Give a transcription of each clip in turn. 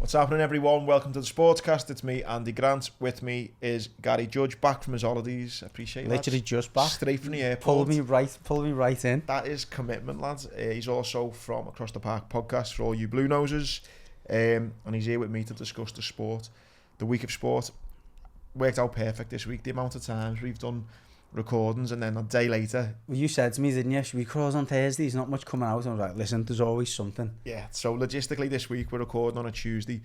What's happening, everyone? Welcome to the Sportscast. It's me, Andy Grant. With me is Gary Judge, back from his holidays. Appreciate that. Literally just back. Straight from the airport. Pulled me right in. That is commitment, lads. He's also from Across the Park podcast for all you Blue Nosers. And he's here with me to discuss the sport. The week of sport worked out perfect this week. The amount of times we've done recordings and then a day later. Well, you said to me, didn't you, should we cross on Thursdays? Not much coming out. And I was like, listen, there's always something. Yeah, so logistically this week we're recording on a Tuesday.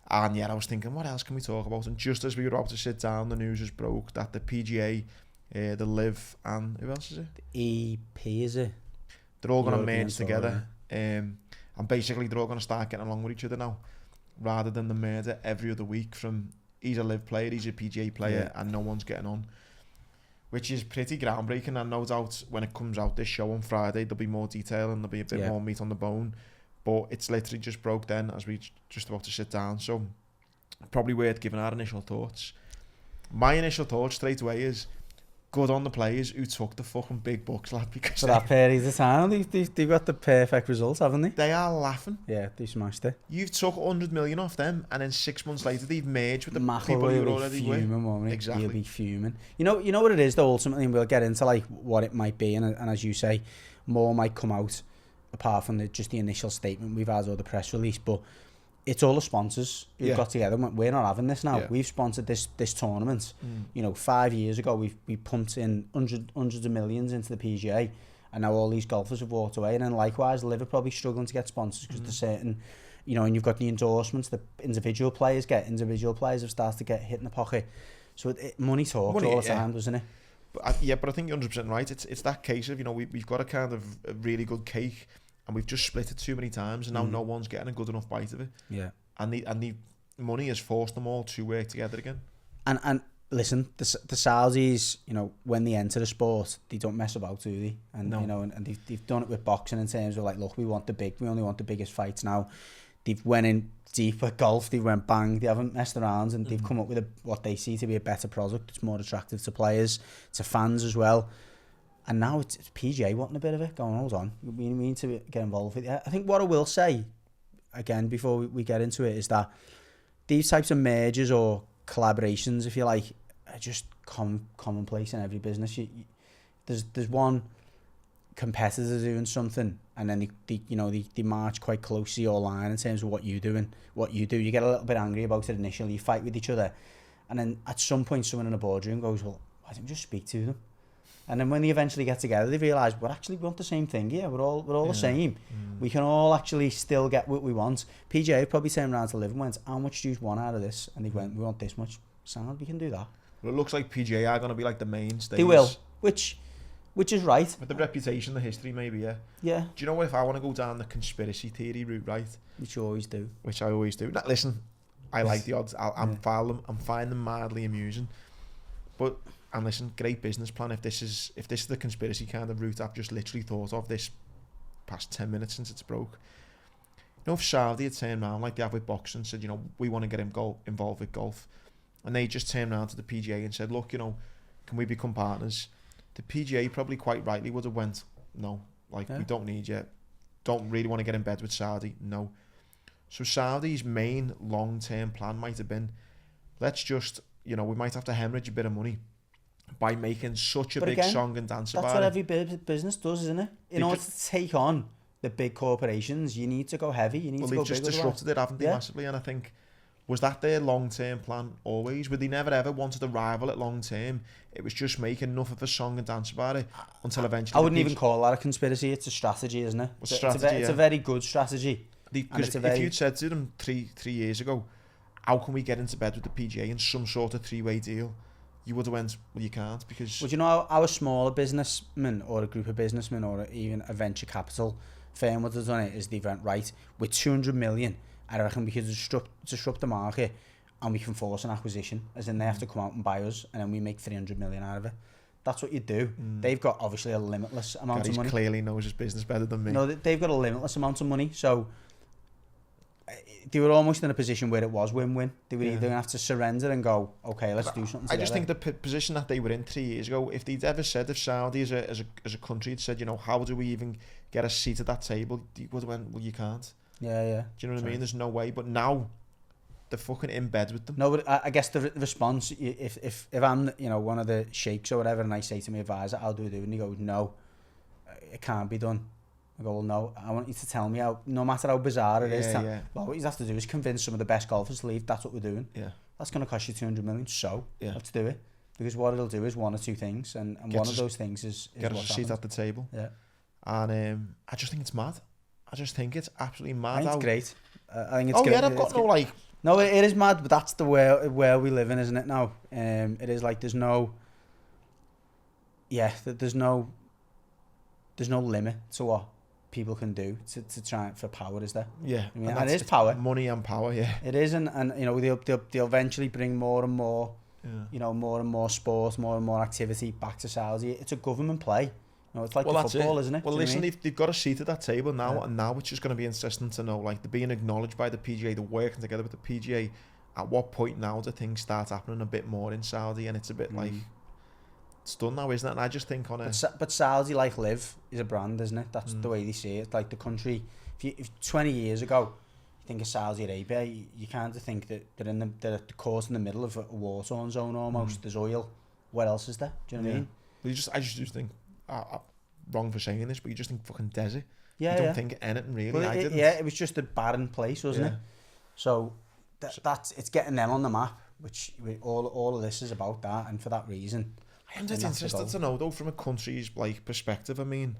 And yeah, I was thinking, what else can we talk about? And just as we were about to sit down, the news has broke that the PGA, the Live, and who else is it? The EP, is it? They're all going to merge together. And basically they're all going to start getting along with each other now. Rather than the murder every other week from he's a Live player, he's a PGA player, and no one's getting on. Which is pretty groundbreaking, and no doubt when it comes out this show on Friday there'll be more detail and there'll be a bit more meat on the bone, but it's literally just broke then as we just about to sit down, so probably worth giving our initial thoughts. My initial thoughts straight away is good on the players who took the fucking big bucks, lad, because for that period of time they've got the perfect results, haven't they? They are laughing. Yeah, they smashed it. You've took 100 million off them, and then 6 months later they've merged with the McIlroy people who were already fuming, with. Exactly. He'll be fuming. You know what it is though, ultimately, and we'll get into like what it might be, and as you say, more might come out apart from just the initial statement we've had or the press release, but it's all the sponsors who got together and went, we're not having this now. We've sponsored this tournament. 5 years ago we pumped in hundreds of millions into the PGA, and now all these golfers have walked away. And then likewise, Liv are probably struggling to get sponsors because there's certain, and you've got the endorsements that individual players get. Individual players have started to get hit in the pocket. So money talks all the time, doesn't it? But I think you're 100% right. It's that case of, we've got a kind of a really good cake, and we've just split it too many times, and now no one's getting a good enough bite of it. Yeah. And the money has forced them all to work together again. And listen, the Saudis, when they enter the sport, they don't mess about, do they? And and they've done it with boxing in terms of like, look, we only want the biggest fights now. They've went in deep at golf, they went bang, they haven't messed around, and they've come up with what they see to be a better product. It's more attractive to players, to fans as well. And now it's PGA wanting a bit of it, going, hold on, we need to get involved with it. I think what I will say, again, before we get into it, is that these types of mergers or collaborations, if you like, are just commonplace in every business. There's one competitor doing something, and then they march quite closely all line in terms of what you do and what you do. You get a little bit angry about it initially, you fight with each other, and then at some point someone in a boardroom goes, well, why don't we just speak to them? And then when they eventually get together, they realise we want the same thing. Yeah, we're all the same. We can all actually still get what we want. PGA probably turned around to Liv and went, how much do you want out of this? And they went, we want this much. Sound, we can do that. Well, it looks like PGA are going to be like the mainstays. They will, which is right. With the reputation, the history, maybe, yeah. Yeah. Do you know what, if I want to go down the conspiracy theory route, right? Which you always do. Which I always do. Now, listen, I like the odds. I'm finding them mildly amusing. But... And listen, great business plan. If this is the conspiracy kind of route I've just literally thought of this past 10 minutes since it's broke. If Saudi had turned around like they have with boxing and said, we want to get him involved with golf, and they just turned around to the PGA and said, look, can we become partners? The PGA probably quite rightly would have went, no, we don't need you. Don't really want to get in bed with Saudi, no. So Saudi's main long-term plan might have been, let's just, we might have to hemorrhage a bit of money by making such a big song and dance about it. That's what every business does, isn't it? In order to take on the big corporations, you need to go heavy, you need to go big. Well, they've just disrupted it, haven't they, massively? And I think, was that their long-term plan always? Would they never ever wanted to rival it long-term? It was just making enough of a song and dance about it until eventually... I wouldn't even call that a conspiracy, it's a strategy, isn't it? It's a very good strategy. Because if you'd said to them three years ago, how can we get into bed with the PGA in some sort of three-way deal? You would have went, well, you can't, because... Well, our smaller businessmen or a group of businessmen or even a venture capital firm would have done it is they went, right, with 200 million, I reckon we can disrupt the market and we can force an acquisition, as in they have to come out and buy us and then we make 300 million out of it. That's what you do. They've got obviously a limitless amount of money. Clearly knows his business better than me. No, they've got a limitless amount of money, so... They were almost in a position where it was win-win. They were either going to have to surrender and go, okay, let's do something together. I just think the position that they were in 3 years ago, if they'd ever said, if Saudi as a country had said, how do we even get a seat at that table, they would have went, well, you can't. Yeah. Do you know what I mean? There's no way. But now they're fucking in bed with them. No, but I guess the response, if I'm, you know, one of the sheikhs or whatever, and I say to my advisor, how do we do it? And he goes, no, it can't be done. I go, well, no, I want you to tell me how, no matter how bizarre it is, well, what you have to do is convince some of the best golfers to leave. That's what we're doing. Yeah. That's going to cost you 200 million, so you have to do it. Because what it'll do is one or two things, and one of those things is get us a seat at the table. Yeah. And I just think it's mad. I just think it's absolutely mad. I think it's great. I think it's great. Yeah, I've got no, like... No, it is mad, but that's the where we live in, isn't it, now? It is like there's no limit to what people can do to try for power, is there? Yeah. I mean, and it is power. Money and power, yeah. It is, and you know, they'll eventually bring more and more, you know, more and more sport, more and more activity back to Saudi. It's a government play. You know, it's like the football, isn't it? Well, listen, they've got a seat at that table now, and now it's just going to be interesting to know, like, they're being acknowledged by the PGA, they're working together with the PGA. At what point now do things start happening a bit more in Saudi, and it's a bit like... It's done now, isn't it? And I just think on it. But Saudi, like Live, is a brand, isn't it? That's the way they see it. Like the country, if 20 years ago, you think of Saudi Arabia, you kind of think that they're at the course in the middle of a war-torn zone almost. There's oil. What else is there? Do you know what I mean? But I just think, wrong for saying this, but you just think fucking desert. Yeah, you don't think anything really. Well, it was just a barren place, wasn't it? So it's getting them on the map, which all of this is about that, and for that reason. I'm just interested to know though, from a country's like perspective. I mean,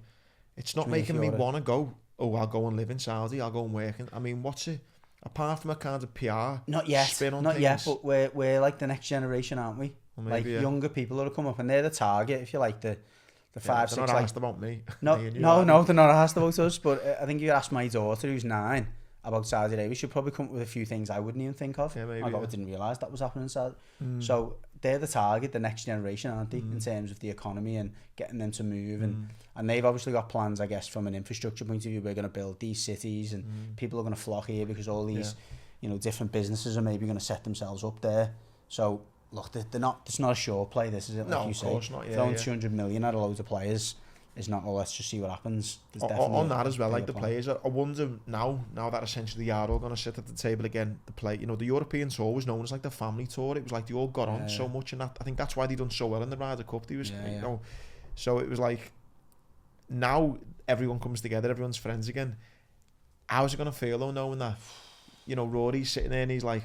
it's not making me want to go. Oh, I'll go and live in Saudi. I'll go and work. I mean, what's it? Apart from a kind of PR, not yet, spin on not things. Yet. But we're like the next generation, aren't we? Well, maybe, like younger people that'll come up, and they're the target. If you like the 5, 6. They're not asked about me. No, they're not asked about us. But I think you asked my daughter, who's 9, about Saudi Arabia, she'll probably come up with a few things I wouldn't even think of. Yeah, maybe, I didn't realise that was happening in Saudi. So they're the target, the next generation, aren't they, in terms of the economy and getting them to move. And they've obviously got plans, I guess, from an infrastructure point of view. We're going to build these cities and people are going to flock here because all these, you know, different businesses are maybe going to set themselves up there. So, look, they're not. It's not a sure play, this, is it? Like you say. No, of course not. Throwing 200 million at a load of players is not, well, let's just see what happens. On that as well, like the players, I wonder now that essentially they are all going to sit at the table again, you know, the European tour was known as like the family tour. It was like they all got on so much, and that I think that's why they done so well in the Ryder Cup. You know, so it was like now everyone comes together, everyone's friends again. How's it going to feel though, knowing that, you know, Rory's sitting there and he's like,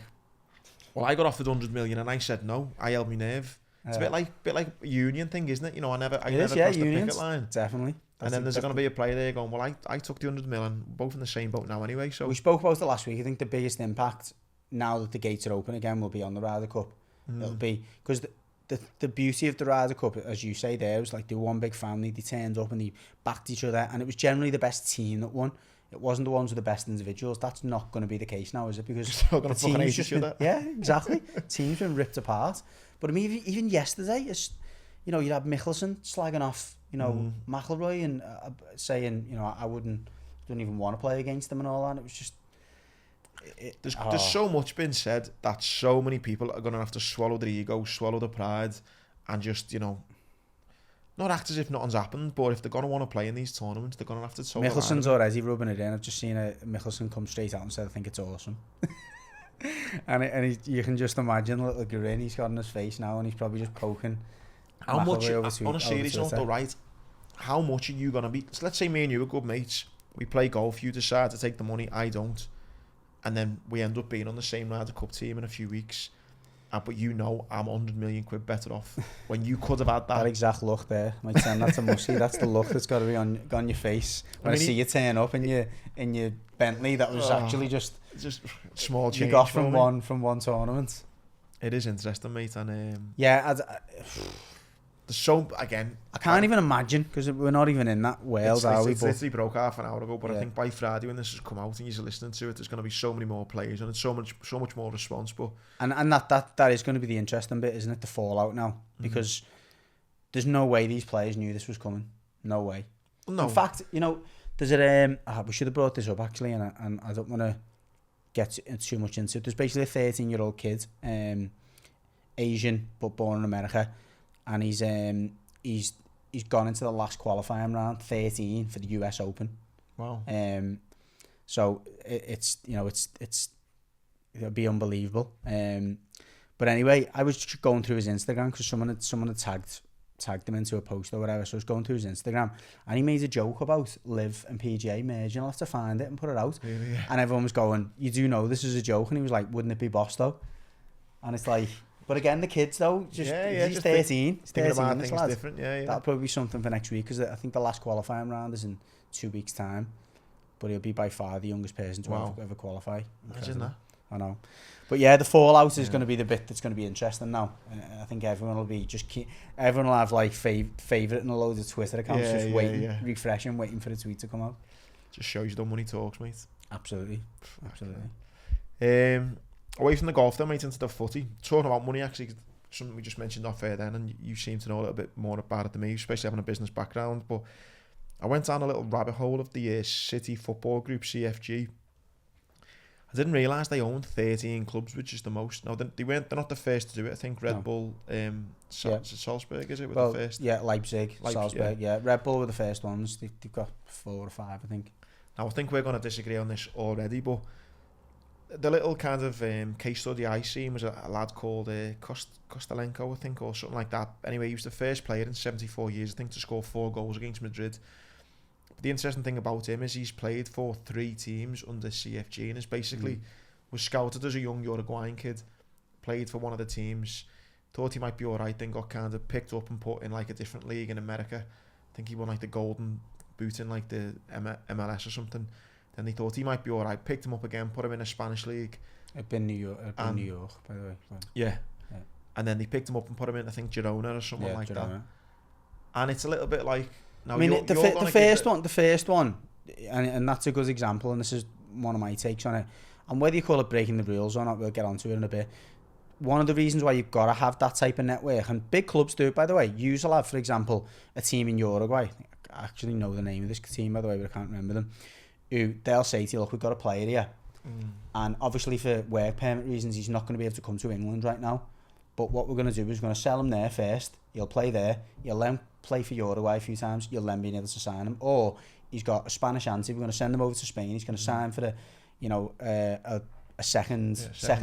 well, I got offered 100 million and I said no, I held my nerve. It's a bit like a union thing, isn't it? You know, I never crossed the picket line. Definitely. And then there's going to be a player there going, well, I took the 100 million, both in the same boat now anyway. So we spoke about it last week. I think the biggest impact now that the gates are open again will be on the Ryder Cup. It'll be because the beauty of the Ryder Cup, as you say there, was like they were one big family. They turned up and they backed each other, and it was generally the best team that won. It wasn't the ones with the best individuals. That's not going to be the case now, is it? Because the team's just been, yeah, exactly. Team's been ripped apart. But I mean, even yesterday, you know, you had Mickelson slagging off, you know, McIlroy and saying, you know, don't even want to play against them and all that. And it was just... There's so much been said that so many people are going to have to swallow their ego, swallow their pride, and just, you know, not act as if nothing's happened, but if they're going to want to play in these tournaments, they're going to have to... Mickelson's already rubbing it in. I've just seen Mickelson come straight out and said, I think it's awesome. and you can just imagine the little grin he's got on his face now, and he's probably just poking. How much, on a serious note though, right, how much are you going to be... So let's say me and you are good mates, we play golf, you decide to take the money, I don't, and then we end up being on the same Ryder Cup team in a few weeks, but you know I'm 100 million quid better off when you could have had that exact look there. Might send that to Mussy. That's the look that's got to be on your face when I see you turn up in your Bentley that was actually just small change you got from one tournament. It is interesting, mate, and there's so, again, I can't even imagine, because we're not even in that world, are we? It's literally broke half an hour ago, but I think by Friday when this has come out and you're listening to it, there's going to be so many more players and it's so much more response. But and that is going to be the interesting bit, isn't it? The fallout now, because there's no way these players knew this was coming. No way. No. In fact, you know, there's a we should have brought this up actually, and I don't want to get too much into it. There's basically a 13-year-old kid, Asian but born in America. And he's gone into the last qualifying round, 13 for the US Open. Wow. So it's it'll be unbelievable. But anyway, I was just going through his Instagram because someone had tagged him into a post or whatever. So I was going through his Instagram and he made a joke about Liv and PGA merging. I'll have to find it and put it out. Really? And everyone was going, "You do know this is a joke?" And he was like, "Wouldn't it be boss though?" And it's like, but again, the kids though, he's 13. He's 13, about this things lad. different. Yeah. That'll probably be something for next week because I think the last qualifying round is in 2 weeks' time. But he'll be by far the youngest person to ever qualify. Imagine that. I know. But yeah, the fallout is going to be the bit that's going to be interesting now. I think everyone will be everyone will have like favourite and a load of Twitter accounts waiting, refreshing, waiting for the tweet to come out. Just shows you the money talks, mate. Absolutely. Away from the golf then, mate, into the footy. Talking about money, actually, something we just mentioned off air then, and you seem to know a little bit more about it than me, especially having a business background. But I went down a little rabbit hole of the City Football Group, CFG. I didn't realise they owned 13 clubs, which is the most. No, they're not the first to do it. I think Red Bull, Salzburg, is it? The first? Yeah, Leipzig, Salzburg, yeah. Red Bull were the first ones. They've got 4 or 5, I think. Now, I think we're going to disagree on this already, but the little kind of case study I seen was a lad called Kostelenko, I think, or something like that. Anyway, he was the first player in 74 years, I think, to score 4 goals against Madrid. The interesting thing about him is he's played for 3 teams under CFG and is basically was scouted as a young Uruguayan kid, played for one of the teams, thought he might be alright, then got kind of picked up and put in like a different league in America. I think he won like the Golden Boot in like the MLS or something. Then they thought he might be alright, picked him up again, put him in a Spanish league. It'd been New York, by the way. Yeah. And then they picked him up and put him in, I think, Girona or something like that. And it's a little bit like... Now, I mean, the first one, and that's a good example, and this is one of my takes on it. And whether you call it breaking the rules or not, we'll get onto it in a bit. One of the reasons why you've got to have that type of network, and big clubs do it, by the way. You'll have, for example, a team in Uruguay. I actually know the name of this team, by the way, but I can't remember them. Who they'll say to you, look, we've got a player here. And obviously for work permit reasons, he's not going to be able to come to England right now. But what we're going to do is we're going to sell him there first. He'll play there. He'll then play for Uruguay a few times. You'll then be able to sign him. Or he's got a Spanish auntie. We're going to send him over to Spain. He's going to sign for a second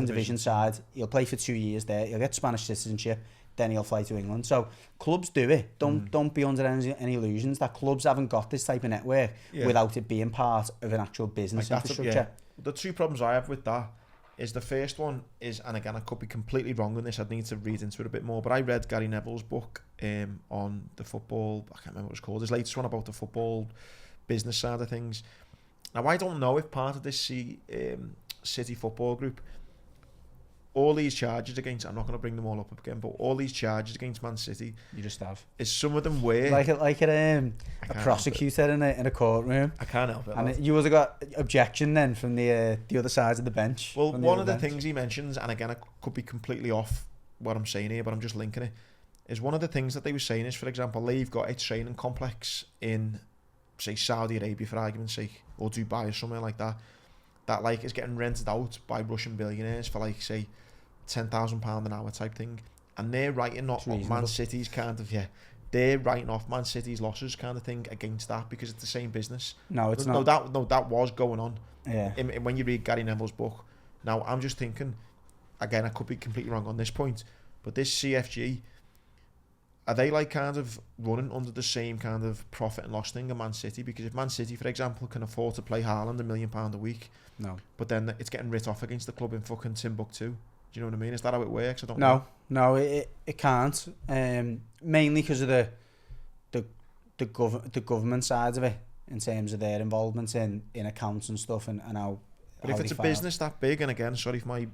division side. He'll play for 2 years there. He'll get Spanish citizenship. Then he'll fly to England. So clubs do it. Don't be under any illusions that clubs haven't got this type of network without it being part of an actual business infrastructure. The 2 problems I have with that is the first one is, and again I could be completely wrong on this, I'd need to read into it a bit more, but I read Gary Neville's book on the football, I can't remember what it's called, his latest one about the football business side of things. Now I don't know if part of this City Football Group, all these charges against, I'm not going to bring them all up again, but all these charges against Man City, you just have, is some of them were like a prosecutor in a courtroom. I can't help it. And you would have got objection then from the other side of the bench. Well, one of the things he mentions, and again I could be completely off what I'm saying here, but I'm just linking it, is one of the things that they were saying is, for example, they've got a training complex in, say, Saudi Arabia for argument's sake, or Dubai or somewhere like that, that like is getting rented out by Russian billionaires for like, say, £10,000 an hour type thing, and they're writing off Man City's kind of they're writing off Man City's losses kind of thing against that because it's the same business. No, it's not. That was going on. Yeah. When you read Gary Neville's book, now I'm just thinking, again, I could be completely wrong on this point, but this CFG, are they like kind of running under the same kind of profit and loss thing as Man City? Because if Man City, for example, can afford to play Haaland £1 million a week, but then it's getting writ off against the club in fucking Timbuktu. Do you know what I mean? Is that how it works? I don't know. No, it can't. Mainly because of the government side of it, in terms of their involvement in accounts and stuff, and how. But if it's a business that big, and again, sorry for my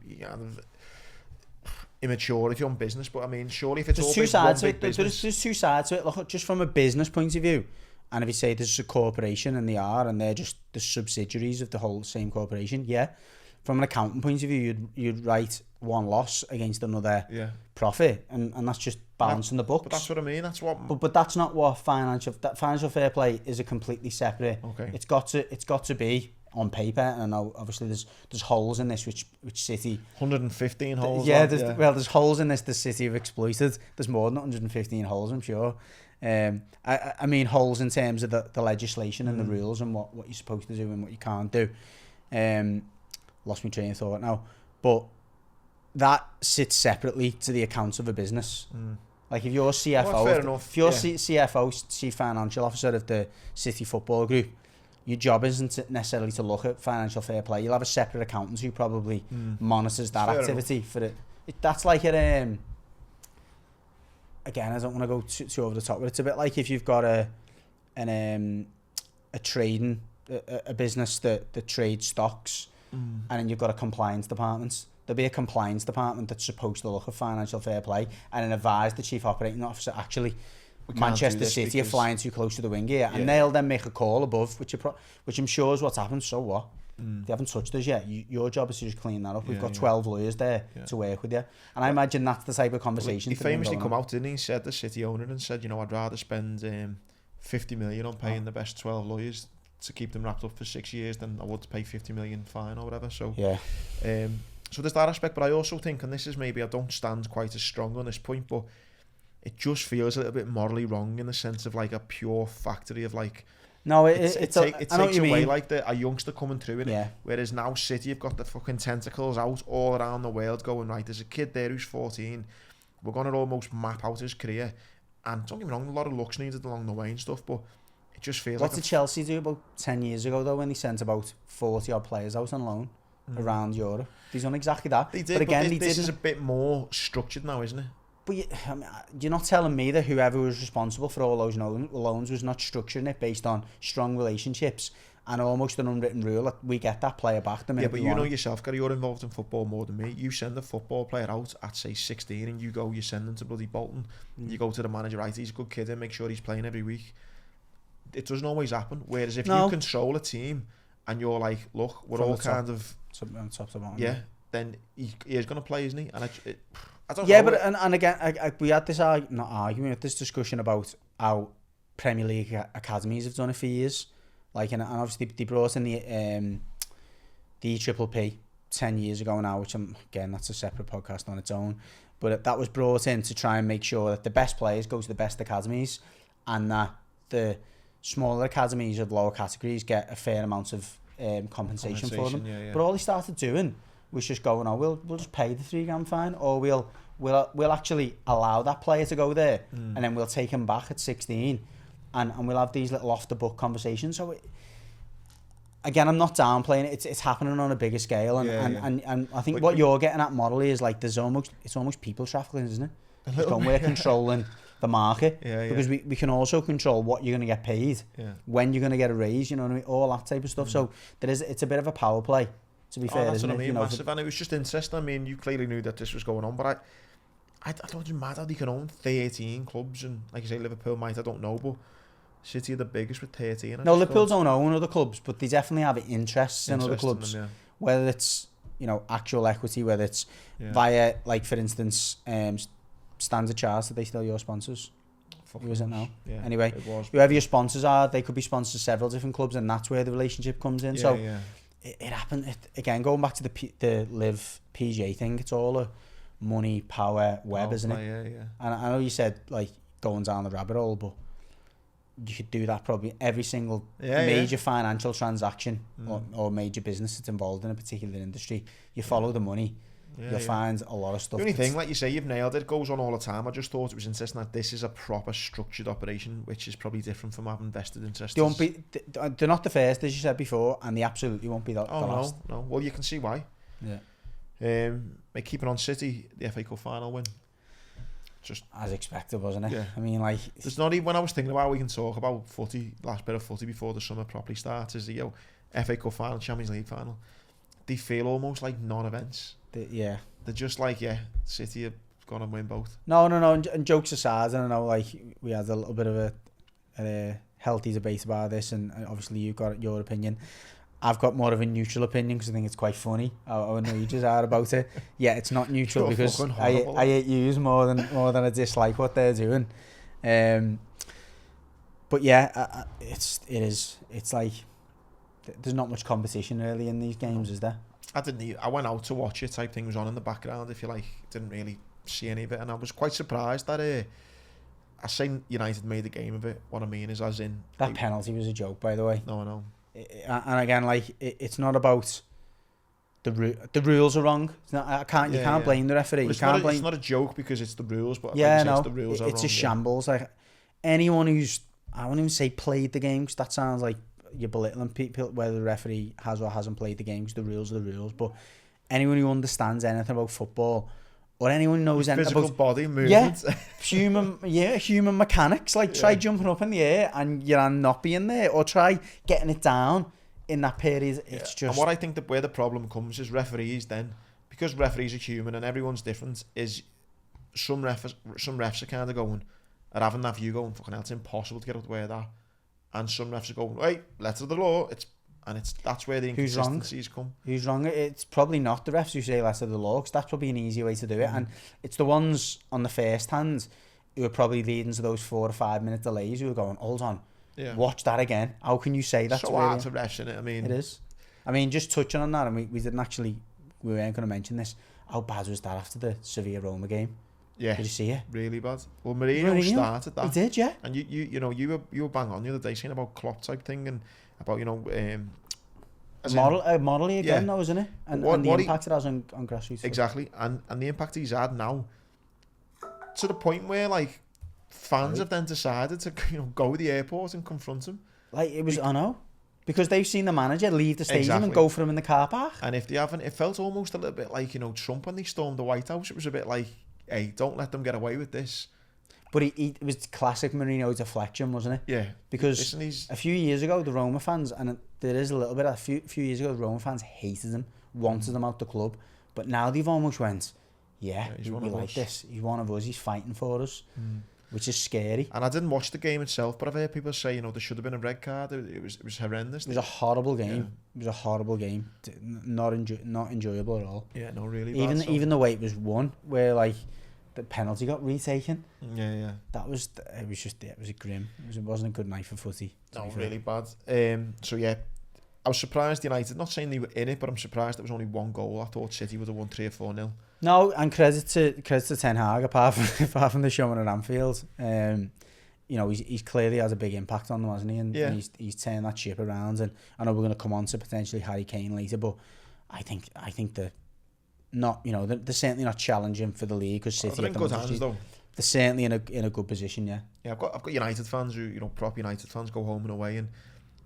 immaturity on business, but I mean, surely if it's all two sides to it, there's 2 sides to it. Look, just from a business point of view, and if you say this is a corporation, and they're just the subsidiaries of the whole same corporation, yeah. From an accounting point of view, you'd write one loss against another profit, and that's just balancing the books. But that's what I mean. That's what. But that's not what financial fair play is. A completely separate. Okay. It's got to be on paper, and I know obviously there's holes in this which City 115 holes. Yeah, there's holes in this the City have exploited. There's more than 115 holes, I'm sure. I mean holes in terms of the legislation and the rules and what you're supposed to do and what you can't do. Lost my train of thought now, but that sits separately to the accounts of a business. Like if you're CFO, Chief Financial Officer of the City Football Group, your job isn't necessarily to look at financial fair play. You'll have a separate accountant who probably monitors that activity for it. That's like again, I don't want to go too over the top, but it's a bit like if you've got a trading a business that trades stocks, and then you've got a compliance department. There'll be a compliance department that's supposed to look at financial fair play and then advise the chief operating officer, actually, Manchester City are flying too close to the wing here, and they'll then make a call above, which I'm sure is what's happened. So what? They haven't touched us yet. Your job is to just clean that up. We've got 12 lawyers there to work with you, and I imagine that's the type of conversation. He famously come out, didn't he? Said the City owner and said, I'd rather spend 50 million on paying the best 12 lawyers to keep them wrapped up for 6 years than I would to pay 50 million fine or whatever. So so there's that aspect, but I also think, and this is maybe I don't stand quite as strong on this point, but it just feels a little bit morally wrong in the sense of like a pure factory of like. No, it takes away like a youngster coming through in it. Whereas now City have got the fucking tentacles out all around the world going, right, there's a kid there who's 14, we're going to almost map out his career, and don't get me wrong, a lot of looks needed along the way and stuff, but it just feels what did Chelsea do about 10 years ago though, when they sent about 40 odd players out on loan around Europe? They've done exactly that. They did, but again, this is a bit more structured now, isn't it? But you're not telling me that whoever was responsible for all those loans was not structuring it based on strong relationships and almost an unwritten rule that we get that player back the minute. Yeah, but you know yourself, Gary, you're involved in football more than me. You send a football player out at say 16 and you send them to bloody Bolton. You go to the manager, right, he's a good kid and make sure he's playing every week. It doesn't always happen. Whereas if you control a team and you're like, look, we're all kind of on top to bottom, then he's going to play, isn't he? And I don't know. But and again, we had this this discussion about how Premier League academies have done it for years. Like, and obviously they brought in the Triple P 10 years ago now, which again, that's a separate podcast on its own. But that was brought in to try and make sure that the best players go to the best academies, and that the smaller academies of lower categories get a fair amount of compensation for them. But all they started doing was just going, we'll just pay the $3,000 fine, or we'll actually allow that player to go there, and then we'll take him back at 16, and we'll have these little off the book conversations. So again, I'm not downplaying it. It's happening on a bigger scale, and I think what you're getting at morally is like it's almost people trafficking, isn't it? Just going, we're controlling the market, because we can also control what you're going to get paid, when you're going to get a raise, you know what I mean, all that type of stuff. So it's a bit of a power play, to be fair. That's isn't what I mean, it? massive. And it was just interesting. I mean, you clearly knew that this was going on, but I don't know, mad how they can own 13 clubs, and like you say, Liverpool might, I don't know, but City are the biggest with 13. No, Liverpool don't own other clubs, but they definitely have interests in other clubs, them, whether it's actual equity, whether it's via, like, for instance, Standard Chartered. Are they still your sponsors? Who is it now? Yeah, anyway, whoever your sponsors are, they could be sponsors of several different clubs, and that's where the relationship comes in. It happened again, going back to the Live PGA thing. It's all a money, power web, isn't it? And I know you said like going down the rabbit hole, but you could do that probably every single major financial transaction or major business that's involved in a particular industry. You follow the money. You'll find a lot of stuff. The only thing, like you say, you've nailed it. It goes on all the time. I just thought it was interesting that this is a proper structured operation, which is probably different from having vested interests. They're not the first, as you said before, and they absolutely won't be the last. No. Well, you can see why. Yeah. Keeping on City, the FA Cup final win. Just as expected, wasn't it? Yeah. I mean, like, there's not even, when I was thinking about, we can talk about footy, last bit of footy before the summer properly starts, is the FA Cup final, Champions League final. They feel almost like non-events. They're just like, City have gone and win both. No, and jokes aside, I don't know, like, we had a little bit of a healthy debate about this, and obviously you've got your opinion. I've got more of a neutral opinion because I think it's quite funny how outrageous are about it. Yeah, it's not neutral because I hate yous more than I dislike what they're doing. But yeah, it's like there's not much competition really in these games, is there? I went out to watch it, type thing was on in the background, if you like. Didn't really see any of it, and I was quite surprised that I say United made a game of it. What I mean is, as in that penalty was a joke, by the way. No, I know. And again, like it's not about the rules are wrong. It's not. You can't blame the referee. It's not a joke because it's the rules, but the rules are wrong. It's a shambles. Like anyone who's, I won't even say played the game, because that sounds like you're belittling people, whether the referee has or hasn't played the game, because the rules are the rules. But anyone who understands anything about football, or anyone who knows anything physical about body movements, human mechanics, like try jumping up in the air and your hand not being there, or try getting it down in that period. It's just. And what I think that where the problem comes is referees then, because referees are human and everyone's different, is some refs are kind of going, are having that view going, fucking hell, it's impossible to get out the way of that. And some refs are going, hey, letter of the law, that's where the inconsistencies come. Who's wrong? It's probably not the refs who say letter of the law, because that's probably an easy way to do it. And it's the ones on the first hand who are probably leading to those 4 or 5 minute delays who are going, hold on, watch that again. How can you say that's so hard to refs, innit? I mean, it is. I mean, just touching on that, and we didn't actually, we weren't going to mention this. How bad was that after the Sevilla Roma game? Yeah, did you see it? Really bad. Well, Mourinho started that. He did, yeah. And you were bang on the other day saying about Klopp type thing, and about modelly again, though, isn't it? And the impact it has on grassroots. Exactly, and the impact he's had now, to the point where like fans have then decided to go to the airport and confront him. Like it was, I know, because they've seen the manager leave the stadium and go for him in the car park. And if they haven't, it felt almost a little bit like Trump when they stormed the White House. It was a bit like, hey, don't let them get away with this. But it was classic Mourinho deflection, wasn't it? Yeah. Because a few years ago, the Roma fans, and there is a little bit, a few years ago, the Roma fans hated him, wanted him out the club. But now they've almost went, we like this. He's one of us, he's fighting for us, which is scary. And I didn't watch the game itself, but I've heard people say, there should have been a red card. It was horrendous. It was a horrible game. Yeah. It was a horrible game. Not enjoyable at all. Yeah, no, really bad. Even the way it was won, where like the penalty got retaken. Yeah. It was a grim. It wasn't a good night for footy. No, really bad. So yeah, I was surprised United, not saying they were in it, but I'm surprised there was only one goal. I thought City would have won 3 or 4-0. No, and credit to Ten Hag, apart from the showing at Anfield. He's clearly has a big impact on them, hasn't he? And he's turned that ship around. And I know we're going to come on to potentially Harry Kane later, but I think they're not, they're certainly not challenging for the league, because City they're in good hands though. They're certainly in a good position, yeah. Yeah, I've got United fans who, proper United fans go home and away, and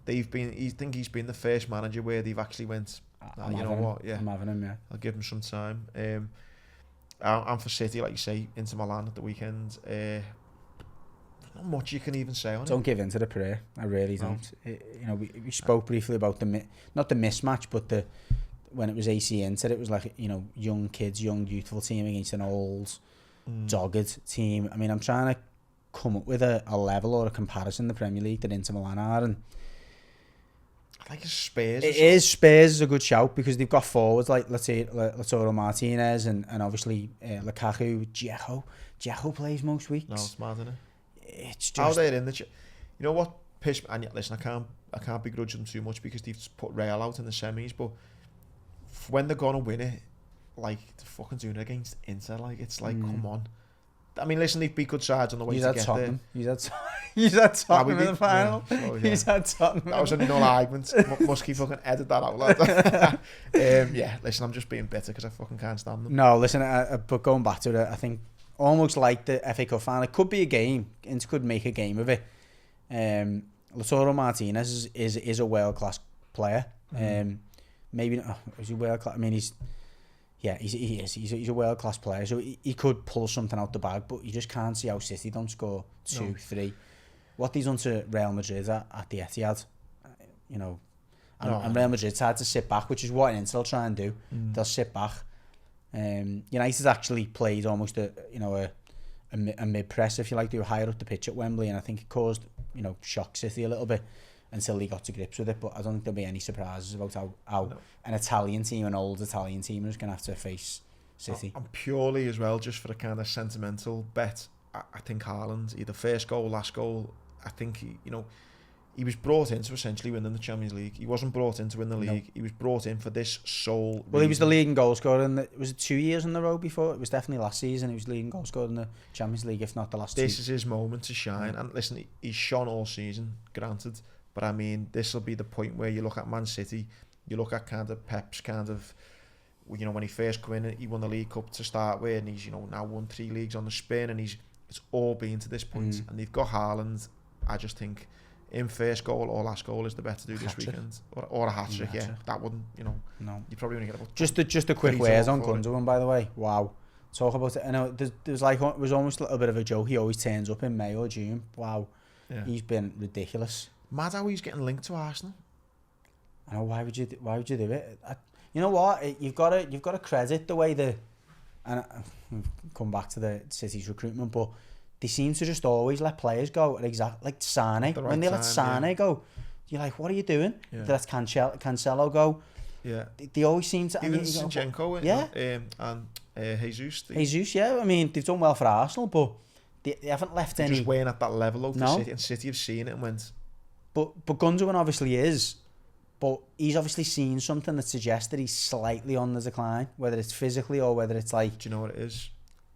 he's been the first manager where they've actually went, I'm having him, yeah. I'll give him some time. And for City, like you say, into Milan at the weekend, not much you can even say on it. Don't give in to the prayer. I really don't. We spoke briefly about not the mismatch, but when it was AC Inter, it was like, young kids, young youthful team against an old dogged team. I mean, I'm trying to come up with a level or a comparison in the Premier League that Inter Milan are, and I think it's Spurs. Spurs is a good shout, because they've got forwards like, let's say, Lautaro Martinez and obviously Lukaku. Dzeko plays most weeks. No, it's mad, isn't it? It's just how they're in the. You know what? And listen, I can't begrudge them too much, because they've put Real out in the semis, but when they're gonna win it, like they're fucking doing it against Inter, like it's like, come on. I mean, listen, they've beat good sides on the way to get there. He's had Tottenham in the final. He's had Tottenham. That was a null argument. Must keep fucking edit that out, lad. Listen, I'm just being bitter because I fucking can't stand them. No, listen, but going back to it, I think almost like the FA Cup final, it could be a game. Inter could make a game of it. Lautaro Martinez is a world class player. Maybe not. Is he world class? I mean, he is. He's a world class player, so he could pull something out the bag. But you just can't see how City don't score 2, 3. What he's done to Real Madrid at the Etihad, and Real Madrid's had to sit back, which is what Inter will try and do. They'll sit back. United's actually played almost a mid press, if you like. They were higher up the pitch at Wembley, and I think it caused shock City a little bit until he got to grips with it. But I don't think there'll be any surprises about how an Italian team, an old Italian team, is going to have to face City. And purely as well, just for a kind of sentimental bet, I think Haaland, either first goal, last goal, I think he he was brought in to essentially win the Champions League. He wasn't brought in to win the league. No. He was brought in for this sole Well, he was the leading goal scorer was it 2 years in a row before? It was definitely last season. He was leading goal scorer in the Champions League, if not the last This is his moment to shine. And listen, he's shone all season, granted. But I mean, this will be the point where you look at Man City, you look at kind of Pep's kind of, you know, when he first came in, he won the League Cup to start with, and he's, you know, now won 3 leagues on the spin, and it's all been to this point. And they've got Haaland. I just think in first goal or last goal is the better to do this weekend, or a hat trick. Yeah, that wouldn't, you know. No, you probably only get about just a quick wares on Gundogan, by the way. Wow, talk about it. I know there's like it was almost a little bit of a joke. He always turns up in May or June. Wow, he's been ridiculous. Mad how he's getting linked to Arsenal. I know, why would you do it? You know what? You've got to credit the way and come back to the City's recruitment, but they seem to just always let players go at like Sane. When they let Sane go, you're like, what are you doing? They let Cancelo go. Yeah. They always seem to. Even Zinchenko, and Jesus. Jesus, yeah. I mean, they've done well for Arsenal, but they haven't left any. Just weighing at that level over City, and City have seen it and went. But Gundogan obviously is. But he's obviously seen something that suggests that he's slightly on the decline, whether it's physically or whether it's like... Do you know what it is?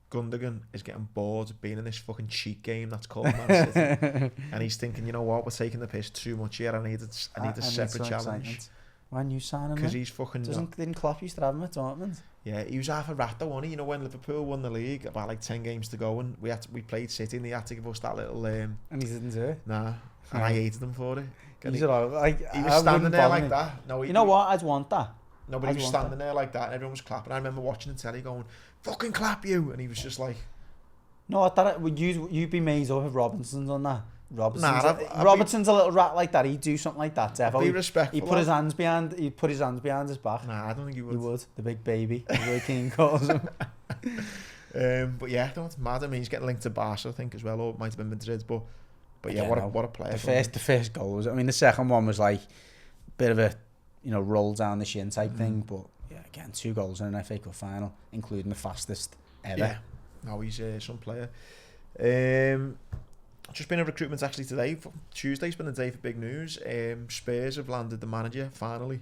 Gundogan is getting bored of being in this fucking cheat game that's called Man City. And he's thinking, you know what, we're taking the piss too much here. I need a separate challenge. Excitement. Why you sign him? Because he's fucking... Didn't Klopp used to have him at Dortmund? Yeah, he was half a rat though, wasn't he? You know, when Liverpool won the league, about like 10 games to go, and we played City and they had to give us that little... and he didn't do it? Nah. And I hated him for it. He was standing there like that. No, you know what? I'd want that. No, but he was standing there like that and everyone was clapping. I remember watching the telly going, fucking clap you. And he was just like... No, I thought you'd be made up if Robinson's on that. Robertson's a little rat like that. He'd do something like that. Be respectful. He'd put his hands behind his back. Nah, I don't think he would. He would. The big baby. The way Kane calls him. But yeah, no, it's mad. I mean, he's getting linked to Barca, I think, as well, or it might have been Madrid, but yeah, what a player. The first goal was, I mean, the second one was like a bit of a, you know, roll down the shin type thing, but yeah, again, 2 goals in an FA Cup final, including the fastest ever. Yeah, no, he's some player. Just been a recruitment actually today. Tuesday's been the day for big news. Spurs have landed the manager finally.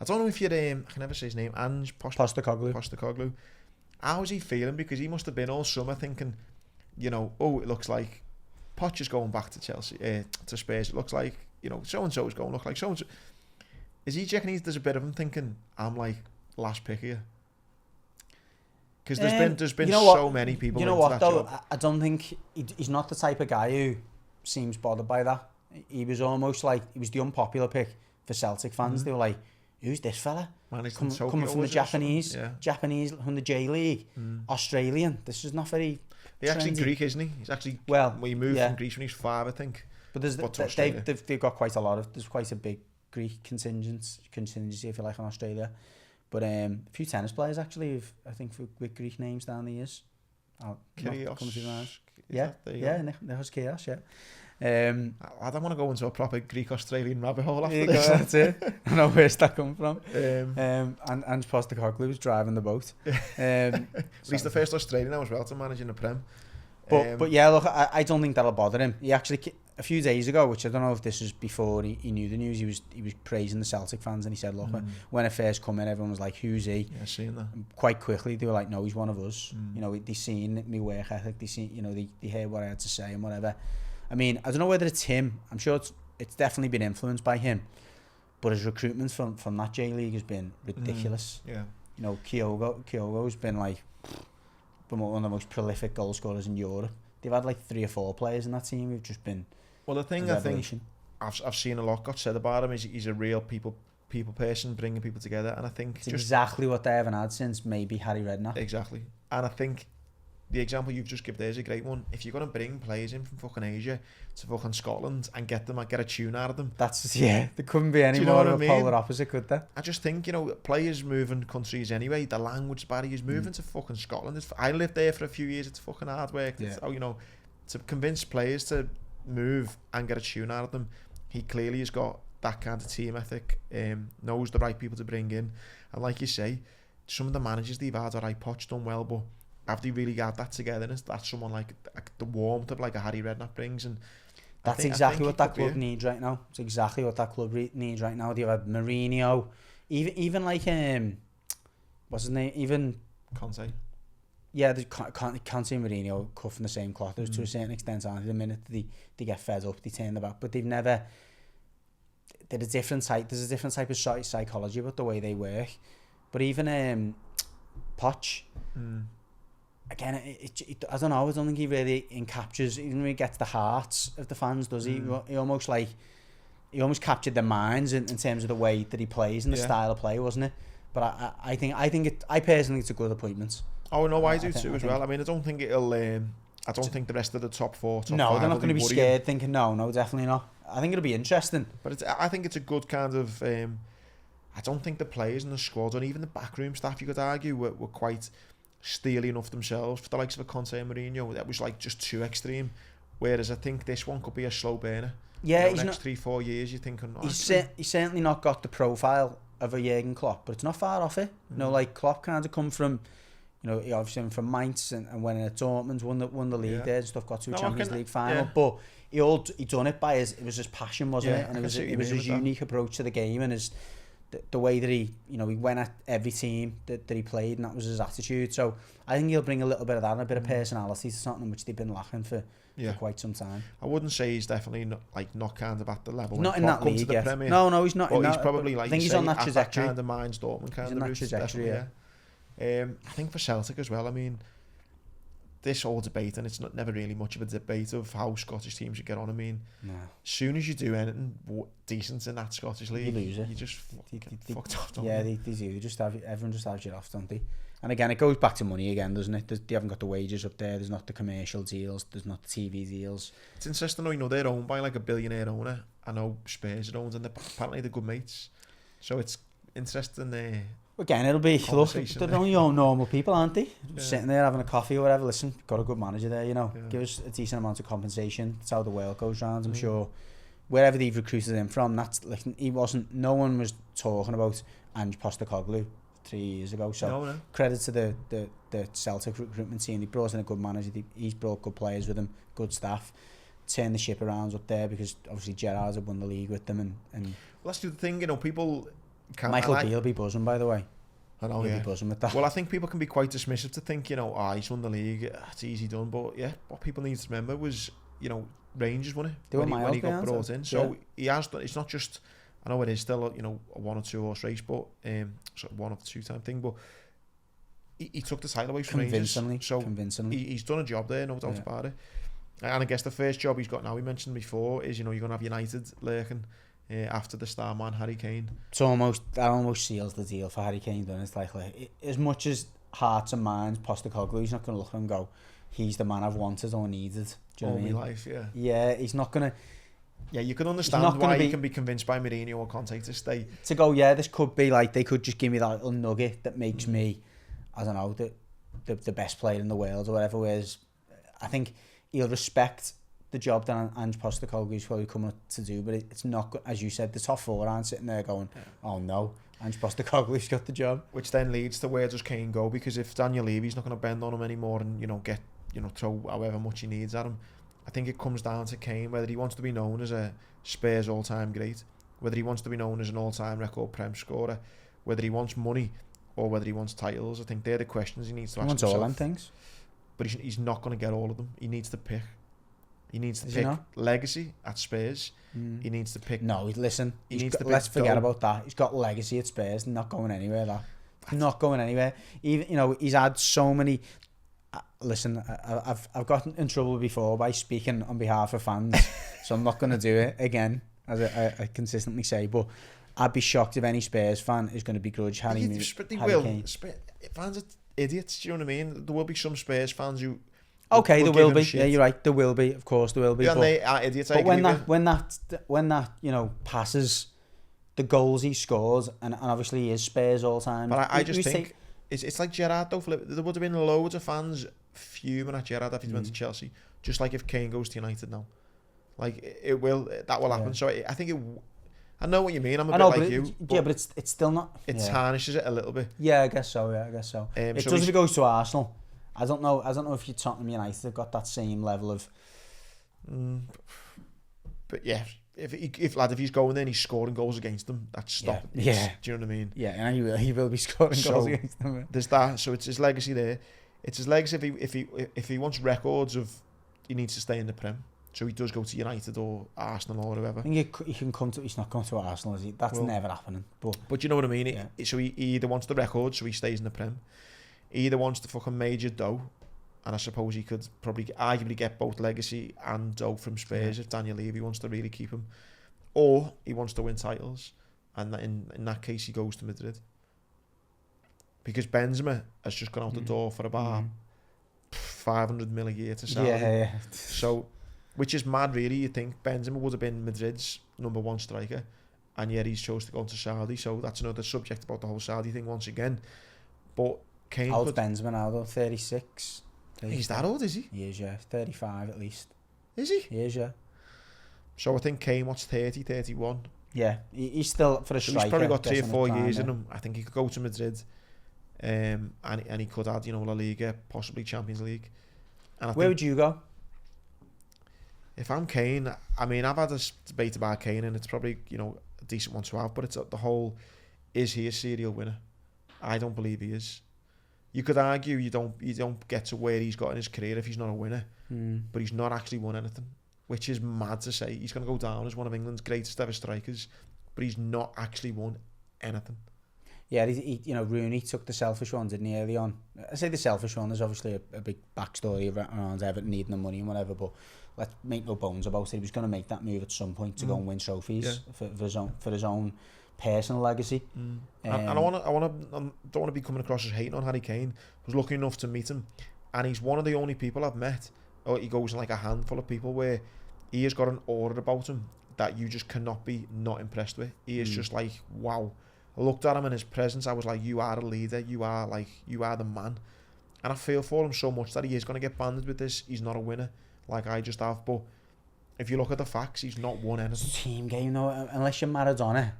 I don't know if you're I can never say his name. Ange Postecoglou. How is he feeling? Because he must have been all summer thinking, you know, oh, it looks like Poch is going back to Chelsea, to Spurs. It looks like, you know, so and so is going to look like so and so. Is he checking? There's a bit of him thinking, I'm like last pick here. Because there's been so many people. You know what though? I don't think he's not the type of guy who seems bothered by that. He was almost like he was the unpopular pick for Celtic fans. They were like, "Who's this fella? Coming from the Japanese from the J League, Australian. This is not very." He's actually Greek, isn't he? He's actually he moved from Greece when he was 5, I think. But they've got quite a lot of. There's quite a big Greek contingency, if you like, in Australia. But a few tennis players actually, I think, with Greek names down the years. Kyrgios. Yeah, Nikos Kyrgios, yeah. I don't want to go into a proper Greek-Australian rabbit hole after this. That's it. I know where's that come from. And Postecoglou was driving the boat. He's the first Australian now as well to manage in the Prem. But yeah, look, I don't think that'll bother him. He actually, a few days ago, which I don't know if this was before he knew the news, he was praising the Celtic fans, and he said, look, when I first come in, everyone was like, who's he? Yeah, seeing that. Quite quickly, they were like, no, he's one of us. You know, they seen me work ethic, they seen, you know, they heard what I had to say and whatever. I mean, I don't know whether it's him. I'm sure it's definitely been influenced by him. But his recruitment from that J League has been ridiculous. Yeah. You know, Kyogo's been like one of the most prolific goal scorers in Europe. They've had like 3 or 4 players in that team who've just been. Well, the thing I think I've seen a lot got said about him is he's a real people person, bringing people together, and I think it's exactly what they haven't had since maybe Harry Redknapp. Exactly, and I think the example you've just given there is a great one. If you're going to bring players in from fucking Asia to fucking Scotland and get a tune out of them, there couldn't be any more of a polar opposite, could there? I just think, you know, players moving countries anyway, the language barriers, moving to fucking Scotland. I lived there for a few years. It's fucking hard work. Yeah. You know, to convince players to move and get a tune out of them, he clearly has got that kind of team ethic. Knows the right people to bring in, and like you say, some of the managers they've had, alright, Poch done well, but have they really got that togetherness? That's someone like the warmth of like a Harry Redknapp brings, and That's exactly what that club needs right now. It's exactly what that club needs right now. You have Mourinho, even like what's his name? Even Conte. Yeah, can't say Mourinho cut from the same cloth. To a certain extent, aren't they? The minute they get fed up, they turn the back. But they've never. There's a different type of psychology about the way they work. But even Poch, again, I don't know. I don't think he really captures. Even when he gets the hearts of the fans, does he? He almost captured their minds in terms of the way that he plays and the style of play, wasn't it? But I personally, it's a good appointment. Oh no, I do too as well. I mean, I don't think it'll. I don't think the rest of the top 4, top 5 they're not going to be scared thinking no, definitely not. I think it'll be interesting. But I think it's a good kind of. I don't think the players in the squad, or even the backroom staff, you could argue, were quite steely enough themselves for the likes of a Conte and Mourinho. That was like just too extreme. Whereas I think this one could be a slow burner. Yeah, he's next 3-4 years, you're thinking. Oh, he's certainly not got the profile of a Jurgen Klopp, but it's not far off it. You know, like Klopp kind of come from. You know, he obviously from Mainz and when at Dortmund won the league there and stuff, got to a Champions League final. But he done it by it was his passion, wasn't it? And it was his unique approach to the game and his the way that he went at every team that he played, and that was his attitude. So I think he'll bring a little bit of that and a bit of personality to something which they've been lacking for quite some time. I wouldn't say he's definitely not kind of at the level. Not in that league yet. No, he's not. But he's probably like I think he's on that trajectory. Kind of Mainz Dortmund kind of route, trajectory. I think for Celtic as well, I mean, this whole debate, and it's never really much of a debate of how Scottish teams should get on. I mean, as soon as you do anything decent in that Scottish league, you lose it. You just fucked off, don't you? They do. Everyone just has you off, don't they? And again, it goes back to money again, doesn't it? They haven't got the wages up there. There's not the commercial deals. There's not the TV deals. It's interesting, though. They're owned by like a billionaire owner. I know Spurs are owned, and apparently they're good mates. So it's interesting. Again, it'll be, look, they're only all normal people, aren't they? Sitting there having a coffee or whatever. Listen, got a good manager there, give us a decent amount of compensation. That's how the world goes round. I'm sure wherever they've recruited him from, no one was talking about Ange Postecoglou 3 years ago. So credit to the Celtic recruitment team. They brought in a good manager. He's brought good players with him, good staff. Turned the ship around up there because obviously Gerrard had won the league with them. And well, that's the thing, people. Michael Beale will be buzzing, by the way. I know, He'll be buzzing with that. Well, I think people can be quite dismissive to think, he's won the league, it's easy done. But what people need to remember was, Rangers won it when he got brought in. So he has done. It's not just. I know it is still a 1 or 2 horse race, but sort of 1 or 2 time thing. But he took the title away from Rangers. So convincingly, he's done a job there, no doubt about it. And I guess the first job he's got now, we mentioned before, is you're going to have United lurking. After the star man Harry Kane, that almost seals the deal for Harry Kane. Then it's like as much as hearts and minds, Postecoglou, he's not going to look at him and go, "He's the man I've wanted or needed." Do you know what I mean? Life, yeah. He's not going to. Yeah, you can understand why he can be convinced by Mourinho or Conte to stay. To go, this could be like they could just give me that little nugget that makes me, I don't know, the best player in the world or whatever. Whereas I think he'll respect the job that Ange Postecoglou is probably coming to do, but it's not good. As you said, the top 4 aren't sitting there going, "Oh no, Ange Postecoglou's got the job." Which then leads to where does Kane go? Because if Daniel Levy's not going to bend on him anymore and get throw however much he needs at him, I think it comes down to Kane whether he wants to be known as a Spurs all-time great, whether he wants to be known as an all-time record Prem scorer, whether he wants money or whether he wants titles. I think they're the questions he needs to ask himself. He wants all them things, but he's not going to get all of them. He needs to pick. He needs to pick legacy at Spurs. He needs to pick. No, listen. Let's forget about that. He's got legacy at Spurs. Not going anywhere. Not going anywhere. Even he's had so many. Listen, I've gotten in trouble before by speaking on behalf of fans, so I'm not going to do it again, as I consistently say. But I'd be shocked if any Spurs fan is going to begrudge Harry Kane. Fans are idiots. Do you know what I mean? There will be some Spurs fans who. Okay, there will be. Yeah, you're right. There will be. Of course, there will be. Yeah, they are idiots. But when that passes the goals he scores, and obviously he is Spurs all time. But I just think it's like Gerrard though. There would have been loads of fans fuming at Gerrard if he went to Chelsea, just like if Kane goes to United now. Like that will happen. Yeah. So I think it. I know what you mean. I'm a bit like you. But it's still not. It tarnishes it a little bit. Yeah, I guess so. It does if it goes to Arsenal. I don't know if you Tottenham United have got that same level of. But yeah, if he's going there and he's scoring goals against them, that's stop. Yeah. Do you know what I mean? Yeah, and he will be scoring goals against them. There's that. So it's his legacy there. It's his legacy if he wants records of, he needs to stay in the Prem. So he does go to United or Arsenal or whoever. I think he can come to. He's not going to Arsenal, is he? That's never happening. But you know what I mean. So he either wants the record, so he stays in the Prem. He either wants the fucking major dough, and I suppose he could probably arguably get both legacy and dough from Spurs if Daniel Levy wants to really keep him, or he wants to win titles, and in that case he goes to Madrid. Because Benzema has just gone out the door for about 500 million a year to Saudi. Yeah. So, which is mad, really. You think Benzema would have been Madrid's #1 striker, and yet he's chose to go to Saudi. So that's another subject about the whole Saudi thing once again. But Kane. How old's Benzema now though? 36. He's that old, is he? He is, yeah. 35 at least. Is he? He is, yeah. So I think Kane, 30, 31. Yeah, he's still for a striker. He's probably got 3 or 4 years in him. I think he could go to Madrid, and he could add, La Liga, possibly Champions League. And where would you go? If I'm Kane, I mean, I've had this debate about Kane, and it's probably a decent one to have, but it's the whole: is he a serial winner? I don't believe he is. You could argue you don't get to where he's got in his career if he's not a winner, but he's not actually won anything, which is mad to say. He's going to go down as one of England's greatest ever strikers, but he's not actually won anything. Yeah, Rooney took the selfish one, didn't he, early on? I say the selfish one, there's obviously a big backstory around Everton needing the money and whatever, but let's make no bones about it. He was going to make that move at some point to go and win trophies for his own personal legacy. And I don't want to be coming across as hating on Harry Kane. I was lucky enough to meet him, and he's one of the only people I've met, or he goes in like a handful of people, where he has got an aura about him that you just cannot be not impressed with. He is just like, wow. I looked at him in his presence, I was like, you are a leader, you are the man. And I feel for him so much that he is going to get banded with this. He's not a winner like I just have, but if you look at the facts, he's not won anything. It's a team game, though, unless you're Maradona.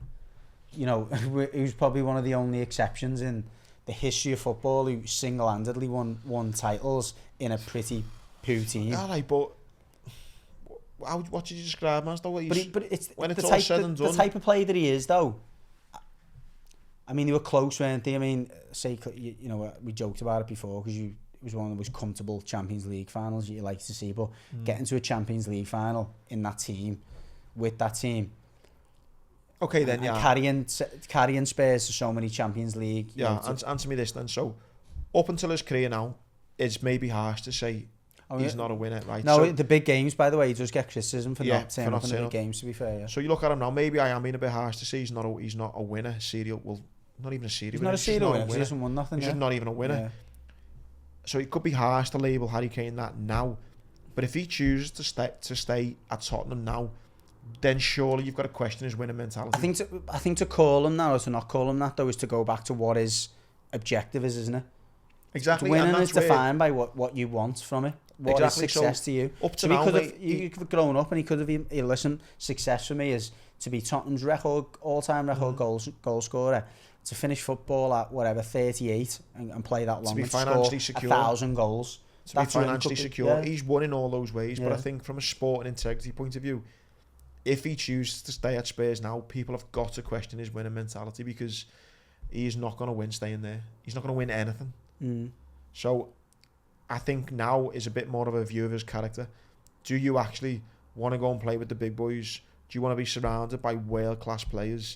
Who's probably one of the only exceptions in the history of football who single-handedly won titles in a pretty poo team. All right, but what did you describe him as, though? But it's when it's the all type, said and done. the type of player that he is, though. I mean, they were close, weren't they? I mean, we joked about it before because it was one of the most comfortable Champions League finals you like to see, but getting to a Champions League final in that team, with that team. Okay, then, and carrying Spurs to so many Champions League. Answer me this then. So, up until his career now, it's maybe harsh to say he's not a winner, right? No, so, the big games, by the way, he does get criticism for not turning up in the big games, to be fair. Yeah. So you look at him now, maybe I am being a bit harsh to say he's not a winner, not even a serial winner. He's not a serial winner, he hasn't won nothing. He's just not even a winner. Yeah. So it could be harsh to label Harry Kane that now, but if he chooses to stay at Tottenham now, then surely you've got to question his winning mentality. I think to call him that or to not call him that, though, is to go back to what his objective is, isn't it? Exactly. Winning is defined by what you want from it. What is success to you? Up to now, he could have grown up and he could have been, listen, success for me is to be Tottenham's all-time record goal scorer, to finish football at whatever 38 and play that long, to be financially secure 1,000 goals. To be financially secure. Yeah. He's won in all those ways, but I think from a sport and integrity point of view, if he chooses to stay at Spurs now, people have got to question his winning mentality, because he's not going to win staying there. He's not going to win anything. So I think now is a bit more of a view of his character. Do you actually want to go and play with the big boys? Do you want to be surrounded by world-class players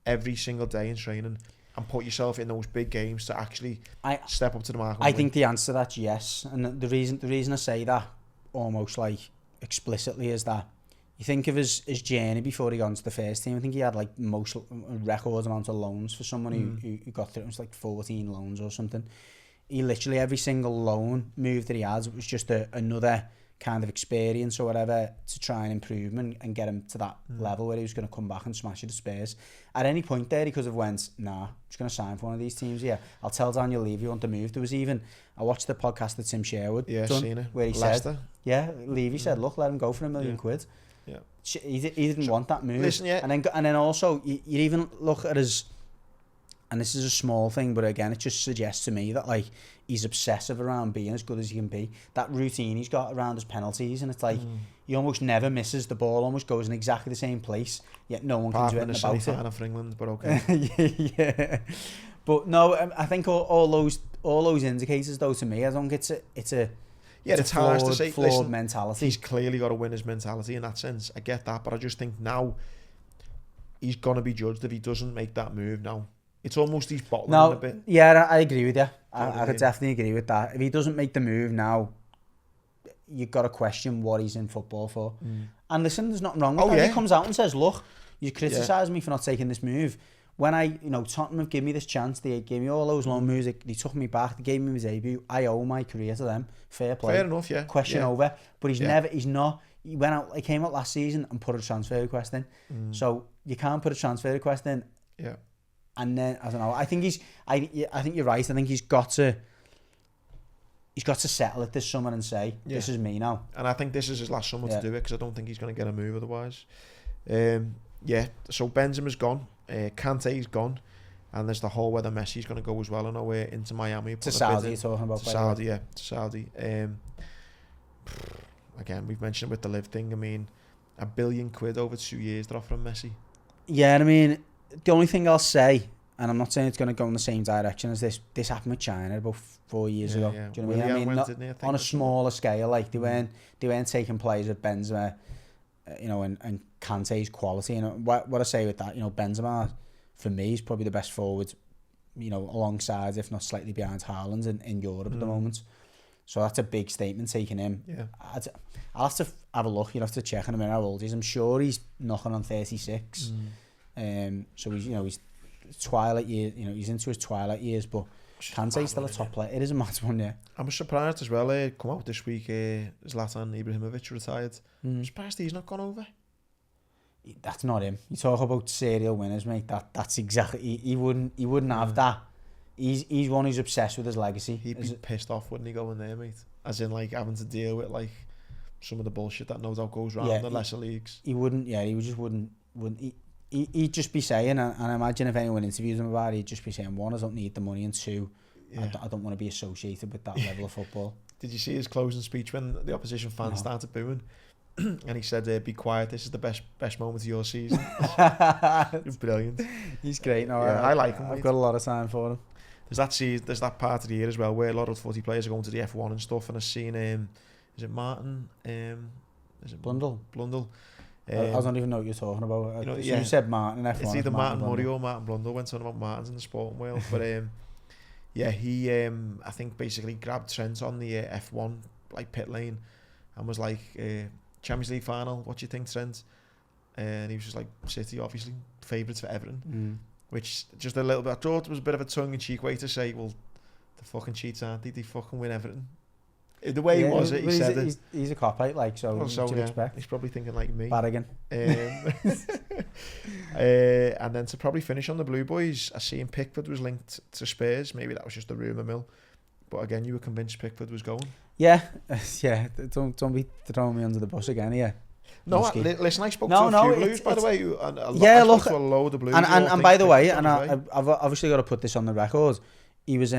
every single day in training and put yourself in those big games to actually step up to the mark? I think the answer to that's yes. And the reason I say that almost like explicitly is that you think of his journey before he got into the first team. I think he had like most record amount of loans for someone who got through. It was like 14 loans or something. He literally, every single loan move that he has, it was just another kind of experience or whatever to try and improve him and get him to that level where he was going to come back and smash it at Spurs. At any point there, he could have went, nah, I'm just going to sign for one of these teams. Yeah, I'll tell Daniel Levy you want to move. There was even, I watched the podcast that Tim Sherwood done, where he Leicester. said, Levy said, look, let him go for £1 million quid. Yeah. He didn't want that move. Listen, and then also, you even look at his and this is a small thing, but again, it just suggests to me that like he's obsessive around being as good as he can be. That routine he's got around his penalties, and it's like he almost never misses the ball, almost goes in exactly the same place, yet no one can do anything about it. For England, but okay. Yeah. But no, I think all those indicators, though, to me, I think it's hard to say. Flawed mentality. He's clearly got a winner's mentality in that sense. I get that, but I just think now he's gonna be judged if he doesn't make that move now. It's almost he's bottling a bit. Yeah, I agree with you. I could definitely agree with that. If he doesn't make the move now, you've got to question what he's in football for. And listen, there's nothing wrong with that. He comes out and says, look, you criticise me for not taking this move. When Tottenham have given me this chance, they gave me all those loan moves, they took me back, they gave me my debut. I owe my career to them. Fair play. Fair enough, yeah. Question over. But he came out last season and put a transfer request in. So you can't put a transfer request in. Yeah. And then I don't know. I think you're right. I think he's got to settle it this summer and say, this is me now. And I think this is his last summer to do it, because I don't think he's going to get a move otherwise. So Benzema's gone, Kante's gone, and there's the whole whether Messi's going to go as well. I know we're into Miami. To Saudi, you're talking about. To Saudi, yeah. To Saudi. Again, we've mentioned with the live thing, I mean, £1 billion over 2 years they're offering Messi. Yeah, I mean, the only thing I'll say, and I'm not saying it's going to go in the same direction as this happened with China about 4 years ago. Yeah. Do you know what I mean? Not on a smaller scale, like they weren't taking players of Benzema, and Kante's quality. And what I say with that, Benzema for me is probably the best forward, alongside, if not slightly behind Haaland in Europe at the moment. So that's a big statement taking him. Yeah. I'll have to have a look. You'll have to check on him how old he is. I'm sure he's knocking on 36. So he's twilight year. He's into his twilight years, but Kante's still a top player. It is a mad one, yeah. I'm surprised as well. Come out this week. Zlatan Ibrahimovic retired. I'm surprised he's not gone over. That's not him. You talk about serial winners, mate. That's exactly. He wouldn't have that. He's one who's obsessed with his legacy. He'd be pissed off, wouldn't he, going there, mate? As in, like, having to deal with like some of the bullshit that no doubt goes around the lesser leagues. He wouldn't. Yeah, he just wouldn't. He'd just be saying, and I imagine if anyone interviews him about it, he'd just be saying, one, I don't need the money, and two, I don't want to be associated with that level of football. Did you see his closing speech when the opposition fans started booing? And he said, be quiet, this is the best moment of your season. It's brilliant. He's great. No, I like him. I've got a lot of time for him. There's that part of the year as well where a lot of footy players are going to the F1 and stuff, and I've seen, is it Martin? Is it Blundell? I don't even know what you're talking about. You said Martin F1. It's either Martin Murray or Martin Blundell when talking about Martins in the sporting world. But he I think basically grabbed Trent on the F1 like pit lane and was like, Champions League final, what do you think, Trent? And he was just like, City obviously favourites for everything. Which just a little bit, I thought it was a bit of a tongue-in-cheek way to say, well, the fucking cheats, aren't they? They fucking win everything. The way he was it, he said it. He's a cop-out, like, so what do you expect? He's probably thinking like me. Barrigan. And then to probably finish on the Blue Boys, I seen Pickford was linked to Spurs. Maybe that was just a rumour mill. But again, you were convinced Pickford was going. Yeah. Don't be throwing me under the bus again here. No, listen, I spoke to a few Blues, by the way. Look, to a load of Blues. And by the way, and I've obviously got to put this on the record, he was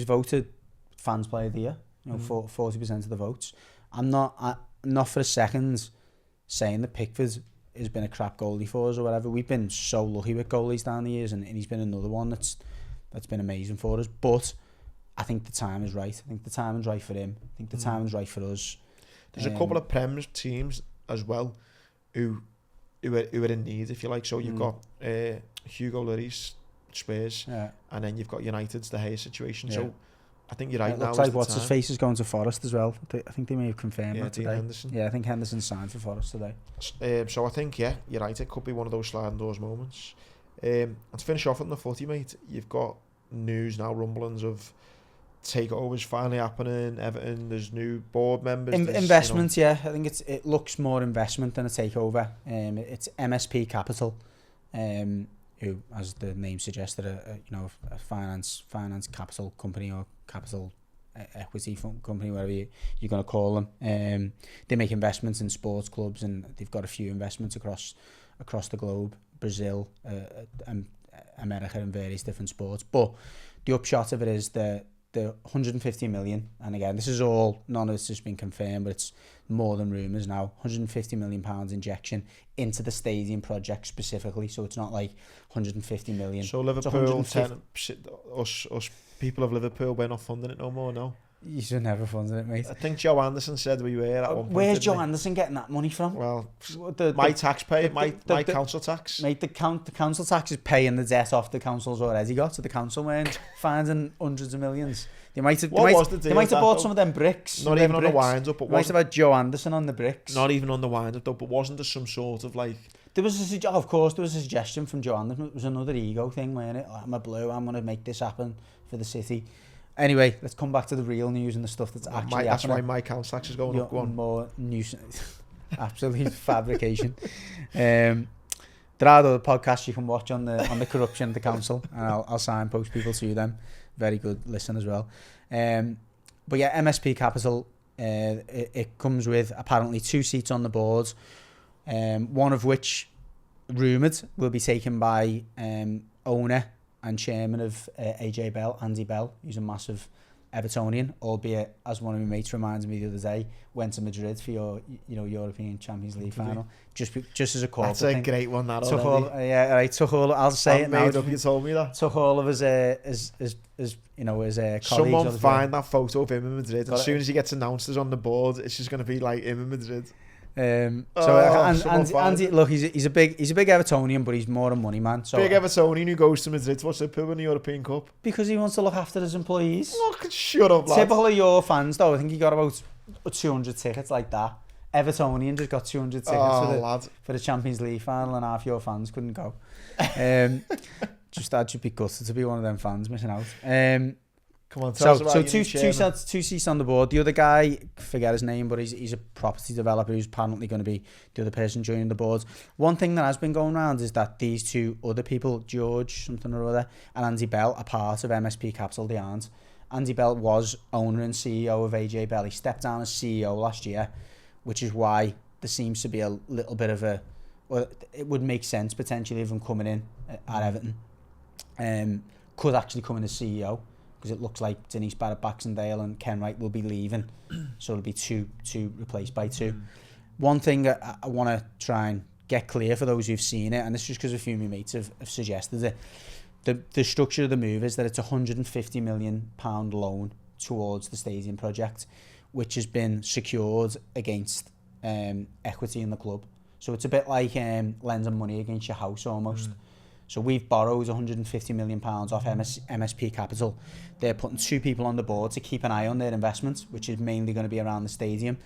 voted Fans Player of the Year, 40% of the votes. I'm not for a second saying that Pickford has been a crap goalie for us or whatever. We've been so lucky with goalies down the years, and he's been another one that's been amazing for us. But I think the time is right. I think the timing's right for him. I think the timing's right for us. There's a couple of Prem teams as well who are in need, if you like. So you've got Hugo Lloris, Spurs, and then you've got United's De Gea situation. So I think you're right. It looks like what's his face is going to Forest as well. I think they may have confirmed that today. Henderson. Yeah, I think Henderson signed for Forest today. So I think you're right. It could be one of those sliding doors moments. And to finish off on the footy, mate, you've got news now, rumblings of takeovers finally happening. Everton, there's new board members. Investment, I think it looks more investment than a takeover. It's MSP Capital, who, as the name suggests, are a finance capital company or capital equity company, whatever you're going to call them. They make investments in sports clubs, and they've got a few investments across the globe, Brazil, America in various different sports. But the upshot of it is the 150 million, and again, this is all, none of this has been confirmed, but it's more than rumours now, 150 million pounds injection into the stadium project specifically, so it's not like 150 million. So Liverpool, us people of Liverpool, we're not funding it no more, no? You should never fund it, mate. I think Joe Anderson said we were at one point. Where's Joe Anderson getting that money from? Well, my council tax. Mate, the council tax is paying the debt off the council's already got, so the council weren't finding hundreds of millions. They might have bought some of them bricks. Not even on the wind-up. But might have had Joe Anderson on the bricks. Not even on the wind-up, though, but wasn't there some sort of like... Of course, there was a suggestion from Joe Anderson. It was another ego thing, wasn't it? I'm a blue, I'm going to make this happen for the city. Anyway, let's come back to the real news and the stuff that's actually happening. That's why my council tax is going up. Go on. More news, absolute fabrication. There are other podcasts you can watch on the corruption of the council, and I'll signpost people to them. Very good listen as well. But yeah, MSP Capital, it comes with apparently 2 seats on the board, one of which rumoured will be taken by owner and chairman of AJ Bell, Andy Bell, who's a massive Evertonian, albeit, as one of my mates reminded me the other day, went to Madrid for your European Champions League final, just as a corporate thing. That's a great one, that took already. Took all. I'll say it now. You told me that. Took all of his colleagues. Someone find that photo of him in Madrid, and as soon as he gets announced as on the board, it's just going to be like him in Madrid. Andy, look, he's a big Evertonian, but he's more a money man. So big Evertonian who goes to Madrid to watch Liverpool in the European Cup because he wants to look after his employees. Look, shut up, lad. Typical of your fans, though. I think he got about 200 tickets like that. Evertonian just got 200 tickets for the Champions League final, and half your fans couldn't go. I'd just be gutted to be one of them fans missing out. Come on, tell us about two seats on the board. The other guy, forget his name, but he's a property developer who's apparently going to be the other person joining the board. One thing that has been going around is that these 2 other people, George something or other, and Andy Bell, are part of MSP Capital. They aren't. Andy Bell was owner and CEO of AJ Bell. He stepped down as CEO last year, which is why there seems to be a little bit of a... Well, it would make sense potentially of him coming in at Everton. Could actually come in as CEO, because it looks like Denise Barrett-Baxendale and Ken Wright will be leaving, so it'll be two replaced by 2. One thing I want to try and get clear for those who've seen it, and this is just because a few of my mates have suggested it, the structure of the move is that it's a £150 million loan towards the stadium project, which has been secured against equity in the club. So it's a bit like lending money against your house almost. So we've borrowed £150 million off MSP Capital. They're putting 2 people on the board to keep an eye on their investments, which is mainly going to be around the stadium.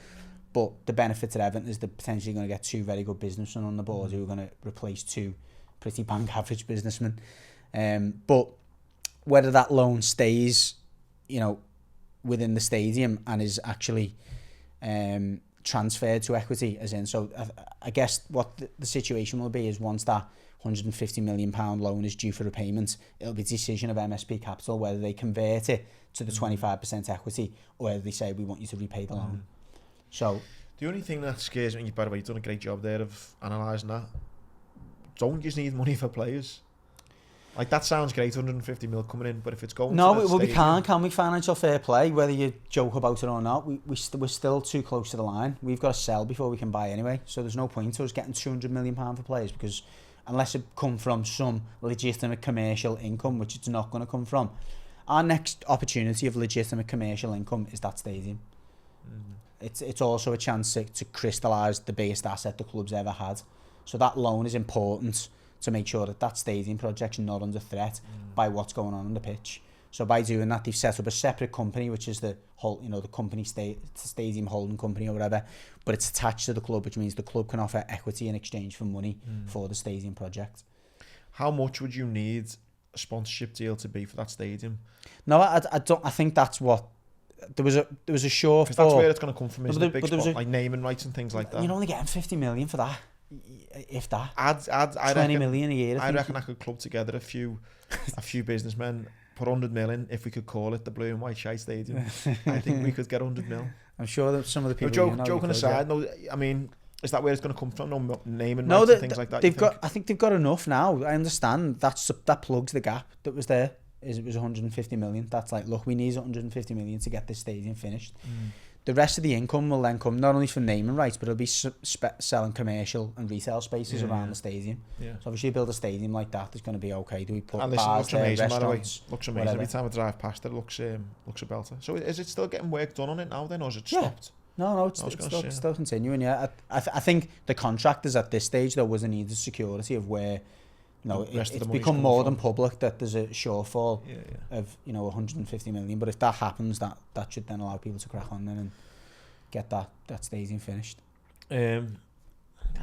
But the benefit to Everton is they're potentially going to get 2 very good businessmen on the board who are going to replace 2 pretty bank average businessmen. But whether that loan stays, within the stadium and is actually transferred to equity, as in, so I guess what the situation will be is once that £150 million loan is due for repayment, it'll be a decision of MSP Capital whether they convert it to the 25% equity or whether they say we want you to repay the loan. So the only thing that scares me, by the way, you've done a great job there of analysing that. Don't just need money for players. Like, that sounds great, 150 mil coming in, but if it's going to the stadium... Can we financial fair play, whether you joke about it or not? We're still too close to the line. We've got to sell before we can buy anyway, so there's no point to us getting £200 million for players, because unless it come from some legitimate commercial income, which it's not going to come from, our next opportunity of legitimate commercial income is that stadium. It's also a chance to crystallise the biggest asset the club's ever had. So that loan is important to make sure that stadium project's not under threat by what's going on the pitch. So by doing that, they've set up a separate company, which is the whole, the company stadium holding company or whatever, but it's attached to the club, which means the club can offer equity in exchange for money for the stadium project. How much would you need a sponsorship deal to be for that stadium? No, I don't. I think that's what there was a shortfall. Because that's where it's going to come from, isn't it? Big spot, like naming rights and things like that. You're only getting 50 million for that, if that. I'd 20 million a year. I reckon I could club together a few businessmen, put 100 mil in, if we could call it the Blue and White Shite Stadium. I think we could get 100 mil. I'm sure that some of the people... Joking aside, no, I mean, Is that where it's going to come from? No naming rights and things like that? I think they've got enough now. I understand that plugs the gap that was there. It was 150 million. That's like, look, we need 150 million to get this stadium finished. The rest of the income will then come not only from naming rights, but it'll be selling commercial and retail spaces around the stadium. So obviously, you build a stadium like that, it's going to be okay. Do we put bars there, restaurants? Looks amazing. Whatever. Every time I drive past it, it looks a belter. So is it still getting work done on it now then, or is it stopped? No, it's still continuing. Yeah, I think the contractors at this stage though was a needed security of where, you know, it's become more than public that there's a shortfall of, you know, 150 million. But if that happens, that should then allow people to crack on then and get that stadium finished. That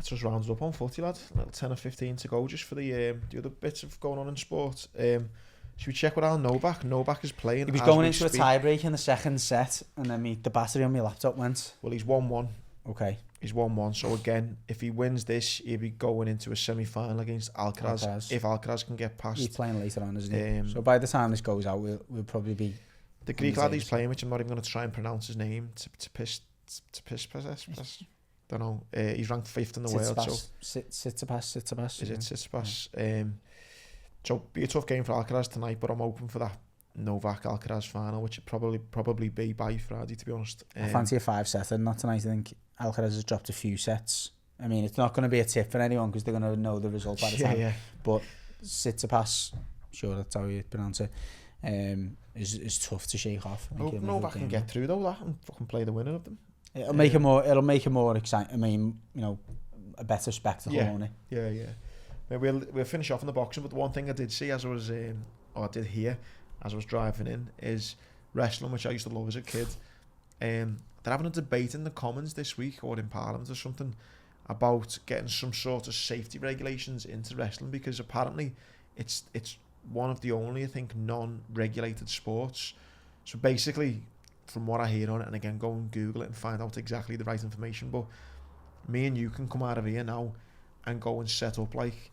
just rounds up on footy, lad. A little 10 or 15 to go just for the other bits of going on in sport. Should we check with Al Novak? Novak is playing. He was going into a tie-break in the second set, and then the battery on my laptop went. Well, he's 1-1. Okay. He's 1-1. So again, if he wins this, he'll be going into a semi-final against Alcaraz. If Alcaraz can get past. He's playing later on, isn't he? So by the time this goes out, we'll probably be. The Greek lad he's playing, which I'm not even going to try and pronounce his name. Don't know. He's ranked 5th in the world. So Tsitsipas. Is it Tsitsipas? So be a tough game for Alcaraz tonight, but I'm hoping for that Novak Alcaraz final, which would probably be by Friday, to be honest. I fancy a 5-setter, not tonight. I think Alcaraz has dropped a few sets. I mean, it's not going to be a tip for anyone because they're going to know the result by the time. Yeah. But Tsitsipas, sure that's how you pronounce it, is tough to shake off. Novak can get through though, that, and fucking play the winner of them. It'll make it more exciting. I mean, you know, a better spectacle, won't it? Yeah. We'll finish off on the boxing, but the one thing I did see as I was, or I did hear as I was driving in, is wrestling, which I used to love as a kid. They're having a debate in the Commons this week, or in Parliament or something, about getting some sort of safety regulations into wrestling, because apparently it's one of the only, I think, non-regulated sports. So basically, from what I hear on it, and again, go and Google it and find out exactly the right information, but me and you can come out of here now and go and set up like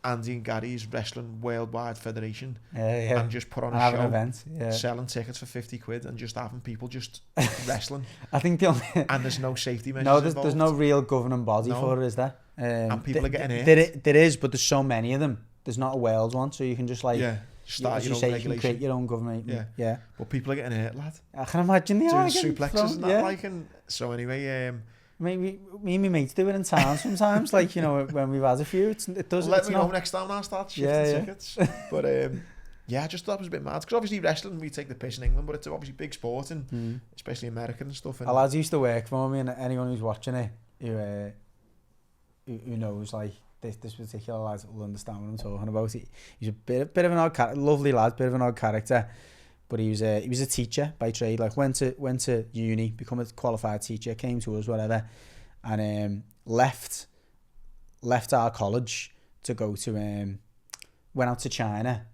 Andy and Gary's Wrestling Worldwide Federation, and just put on a show, an event, selling tickets for 50 quid and just having people just wrestling. I think the only and there's no safety measures. There's no real governing body for it, is there? And people are getting hurt. There is, but there's so many of them. There's not a world one, so you can just like start your own regulation. You can create your own government. Yeah. But people are getting hurt, lad. I can imagine they are doing suplexes and that, like. And so anyway, me and my mates do it in town sometimes, like, you know, when we've had a few, it does. Let me know next time I'll start shifting tickets. But I just thought it was a bit mad, because obviously wrestling, we take the piss in England, but it's obviously big sport, and especially American and stuff. And our lads used to work for me, and anyone who's watching it who knows, like, this particular lad will understand what I'm talking about. He's a bit of an odd character, lovely lad, bit of an odd character. But he was a teacher by trade. Like went to uni, become a qualified teacher, came to us, whatever, and left our college to go to went out to China.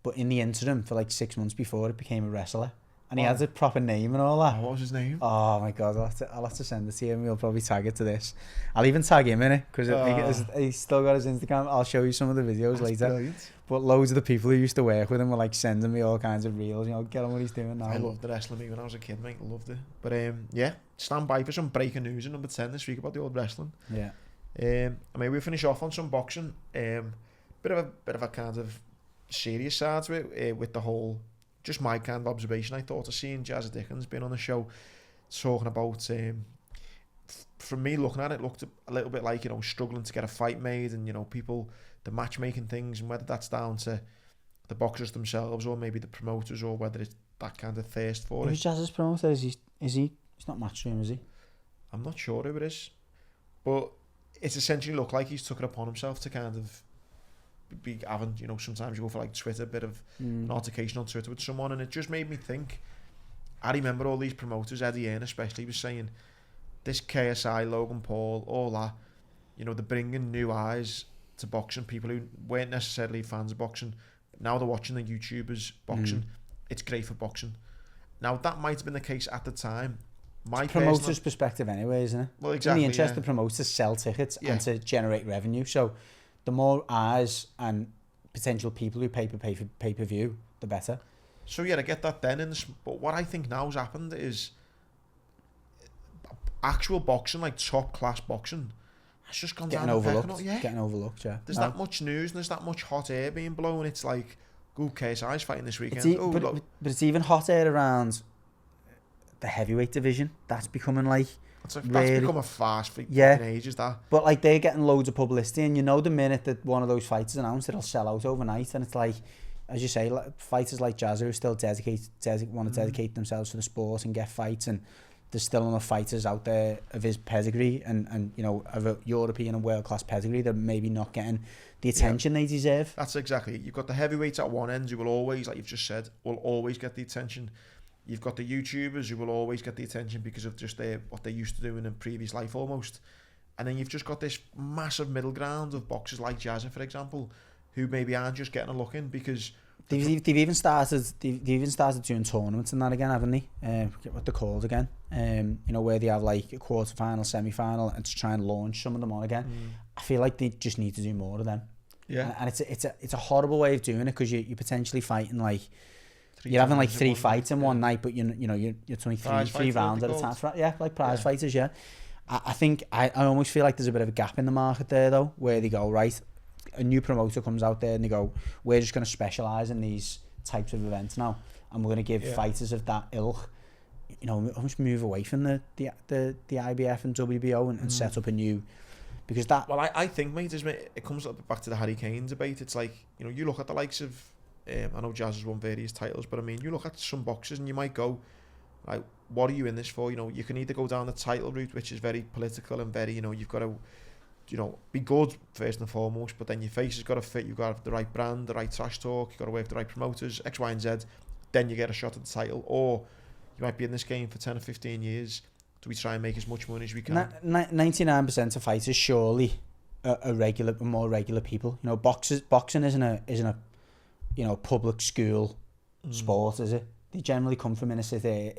But in the interim, for like 6 months before, it became a wrestler, and he had a proper name and all that. What was his name? Oh my god, I'll have to send it to him. We'll probably tag it to this. I'll even tag him in it because he's still got his Instagram. I'll show you some of the videos later. Brilliant. But loads of the people who used to work with him were like sending me all kinds of reels. You know, get on what he's doing now. I loved the wrestling when I was a kid, mate. I loved it. But stand by for some breaking news in number 10 this week about the old wrestling. Yeah. I mean, we'll finish off on some boxing. Bit of a kind of serious side to it, with the whole, just my kind of observation. I thought of seeing Jazza Dickens being on the show talking about, from me looking at it, looked a little bit like, you know, struggling to get a fight made, and, you know, people, the matchmaking things, and whether that's down to the boxers themselves or maybe the promoters, or whether it's that kind of thirst for it. Who's Jazz's promoter? Is he? He's not Matchroom, is he? I'm not sure who it is, but it's essentially looked like he's took it upon himself to kind of be having, you know, sometimes you go for like Twitter, a bit of an altercation on Twitter with someone, and it just made me think. I remember all these promoters, Eddie Hearn especially, was saying this KSI, Logan Paul, all that, you know, they're bringing new eyes to boxing, people who weren't necessarily fans of boxing, but now they're watching the YouTubers boxing. It's great for boxing. Now that might have been the case at the time. My promoter's perspective anyway, isn't it? Well, exactly. In the interest of promoters to sell tickets and to generate revenue. So the more eyes and potential people who pay for pay-per-view, the better. So yeah, I get that then. But what I think now has happened is actual boxing, like top class boxing, it's just gone getting down overlooked. Getting overlooked, yeah. There's that much news and there's that much hot air being blown. It's like, good KSI's fighting this weekend. But it's even hot air around the heavyweight division. That's becoming like... That's become a farce for fucking ages, that. But like, they're getting loads of publicity, and you know the minute that one of those fights is announced, it'll sell out overnight. And it's like, as you say, like, fighters like Jazza who still want to dedicate themselves to the sport and get fights, and there's still enough fighters out there of his pedigree and you know, of a European and world-class pedigree that maybe not getting the attention they deserve. That's exactly it. You've got the heavyweights at one end who will always, like you've just said, will always get the attention. You've got the YouTubers who will always get the attention because of just what they used to do in a previous life almost. And then you've just got this massive middle ground of boxers like Jazza, for example, who maybe aren't just getting a look in because... They've even started doing tournaments and that again, haven't they? What they're called again. You know, where they have like a quarter-final, semi-final, and to try and launch some of them on again. I feel like they just need to do more of them. Yeah. And it's a horrible way of doing it, because you're potentially fighting like... You're having like 3 fights in one night, but you're only three rounds at a time. Yeah, like prize fighters, yeah. I think I almost feel like there's a bit of a gap in the market there though, where they go, right, a new promoter comes out there and they go, we're just going to specialise in these types of events now, and we're going to give fighters of that ilk, you know, almost move away from the IBF and WBO and set up a new... Because that... Well, I think, mate, it comes back to the Harry Kane debate. It's like, you know, you look at the likes of... I know Jazz has won various titles, but I mean, you look at some boxers and you might go, like, what are you in this for? You know, you can either go down the title route, which is very political and very, you know, you've got to, you know, be good first and foremost, but then your face has got to fit, you've got to have the right brand, the right trash talk, you've got to work with the right promoters, X, Y and Z, then you get a shot at the title. Or you might be in this game for 10 or 15 years, do we try and make as much money as we can? 99% of fighters surely are more regular people. You know, boxing isn't a you know, public school sport, is it? They generally come from inner city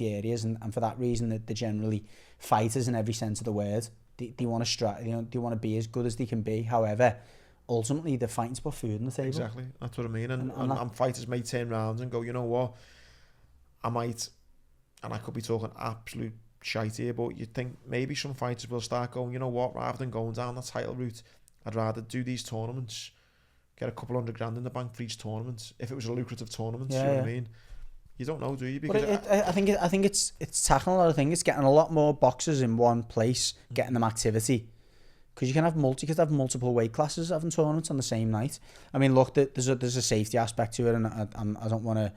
areas, and for that reason, that they're generally fighters in every sense of the word. They want to they want to be as good as they can be. However, ultimately, they're fighting to put food on the table. Exactly, that's what I mean. And fighters may turn around and go, you know what, I might, and I could be talking absolute shite here, but you'd think maybe some fighters will start going, you know what, rather than going down the title route, I'd rather do these tournaments, get a couple $100,000 in the bank for each tournament. If it was a lucrative tournament, you know what I mean? You don't know, do you? Because I think it's tackling a lot of things. It's getting a lot more boxers in one place, getting them activity. Because you can have multiple weight classes having tournaments on the same night. I mean, look, there's a safety aspect to it, and I don't want to,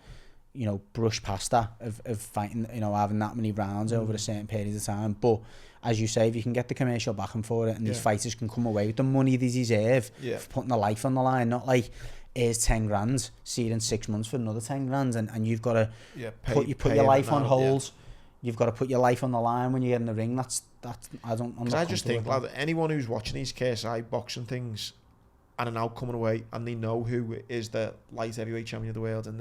you know, brush past that of fighting, you know, having that many rounds over a certain period of time. But as you say, if you can get the commercial backing for it, and these fighters can come away with the money they deserve for putting their life on the line, not like, here's 10 grand, see it in 6 months for another 10 grand, and you've got to put your life on hold. Yeah. You've got to put your life on the line when you get in the ring. That's I just think, lad, anyone who's watching these KSI boxing things and are now coming away and they know who is the light heavyweight champion of the world, and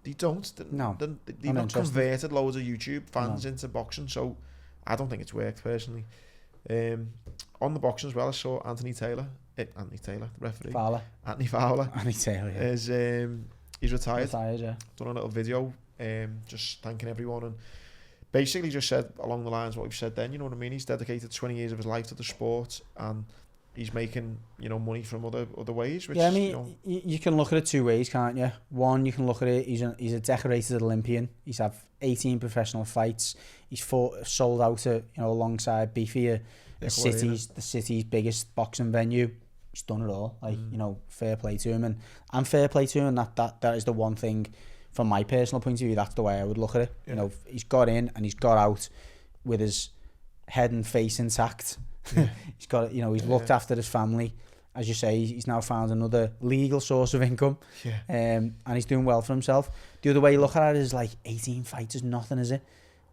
they've not converted loads of YouTube fans into boxing, so I don't think it's worked personally. On the boxing as well, I saw Anthony Taylor, the referee. Anthony Fowler. Anthony Taylor, yeah. He's retired. Yeah. Done a little video, just thanking everyone, and basically just said along the lines what we've said then, you know what I mean? He's dedicated 20 years of his life to the sport, and he's making, you know, money from other ways. Which, yeah, I mean, you know, you can look at it two ways, can't you? One, you can look at it, he's a decorated Olympian. He's had 18 professional fights. He's sold out to, you know, alongside Beefy, the city's biggest boxing venue. He's done it all. Like, you know, fair play to him, and fair play to him. And that is the one thing, from my personal point of view, that's the way I would look at it. Yeah. You know, he's got in and he's got out with his head and face intact. Yeah. He's got, you know, he's looked after his family. As you say, he's now found another legal source of income. Yeah. And he's doing well for himself. The other way you look at it is like 18 fights is nothing, is it?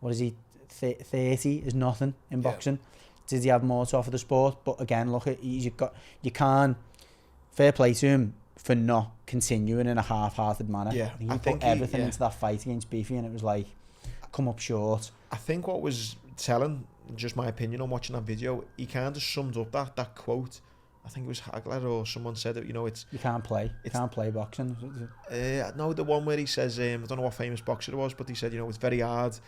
What is he? 30 is nothing in boxing. Did he have more to offer the sport? But again, look at you can't. Fair play to him for not continuing in a half-hearted manner. Yeah, I think he put everything into that fight against Beefy, and it was like, come up short. I think what was telling, just my opinion on watching that video, he kind of summed up that quote. I think it was Hagler or someone said it. You know, it's you can't play boxing. No, the one where he says, I don't know what famous boxer it was, but he said, you know, it's very hard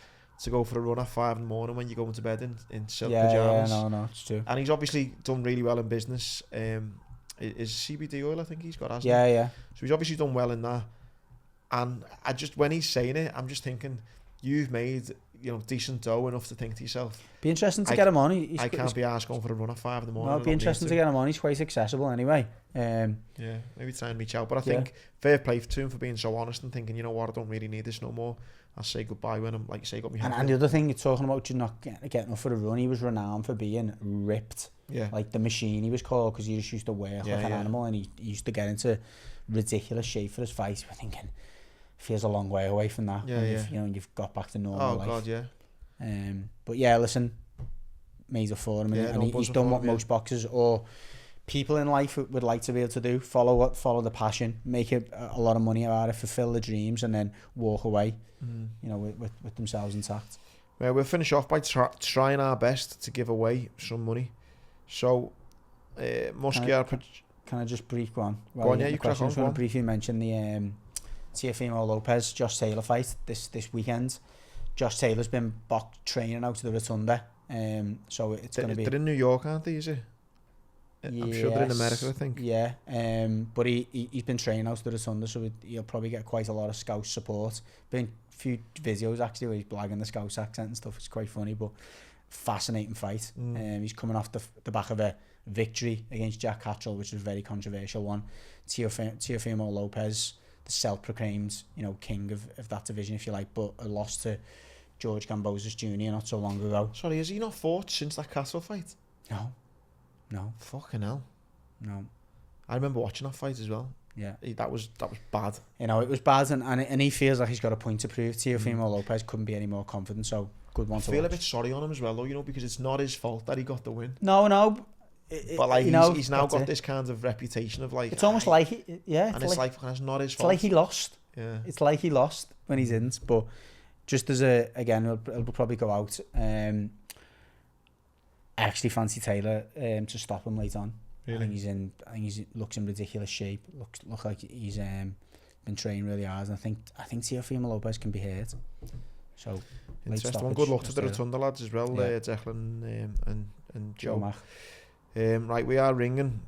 to go for a run at 5 in the morning when you're going to bed in silk Yeah, pyjamas. no, it's true. And he's obviously done really well in business. Is CBD oil, I think he's got, hasn't he? Yeah. So he's obviously done well in that. And when he's saying it, I'm just thinking, you've made, decent dough enough to think to yourself. Be interesting to get him on. I can't be asked going for a run at 5 in the morning. No, it'd be interesting to get him on. He's quite accessible anyway. Yeah, maybe try and reach out. But I think fair play to him for being so honest and thinking, you know what, I don't really need this no more. I'll say goodbye when I'm, like you say, got me. And the other thing you're talking about, you're not getting up for a run. He was renowned for being ripped. Yeah. Like the machine he was called, because he just used to work like an animal, and he used to get into ridiculous shape for his fight. We're thinking, feels a long way away from that. You've got back to normal life. God, yeah. But yeah, listen, made up for him, and he's done what most boxers or people in life would like to be able to do: follow the passion, make a lot of money out of it, fulfill the dreams, and then walk away, with themselves intact. Well, we'll finish off by trying our best to give away some money. So, Muscular. Can I just brief go on? Go on, yeah, you crack on. I just want to briefly mention the Teofimo Lopez Josh Taylor fight this weekend. Josh Taylor's been training out to the Rotunda, so it's going to be. They're in New York, aren't they? Is it? I'm sure they're in America, I think. Yeah, but he's been training out to the Rotunda, so he'll probably get quite a lot of Scouse support. Been a few videos actually where he's blagging the Scouse accent and stuff. It's quite funny, but fascinating fight. He's coming off the back of a victory against Jack Cattrall, which was a very controversial one. Teofimo Lopez, the self-proclaimed, king of that division, if you like, but a loss to George Kambosos Jr. not so long ago. Sorry, has he not fought since that Castle fight? No. Fucking hell. No. I remember watching that fight as well. Yeah. That was bad. It was bad, and he feels like he's got a point to prove. Teofimo Lopez couldn't be any more confident, so good one to watch. I feel a bit sorry on him as well, though, because it's not his fault that he got the win. No. But like he's now got this kind of reputation of like. It's almost like it's like it's not his fault. It's like he lost. Yeah. It's like he lost when he's in, but just as it'll probably go out. I actually fancy Taylor to stop him late on. Really? I think he looks in ridiculous shape. Look like he's been training really hard, and I think Teofimo Lopez can be hurt. So interesting one. Good luck to the Rotunda lads as well, Declan and Joe. Mac. Right, we are ringing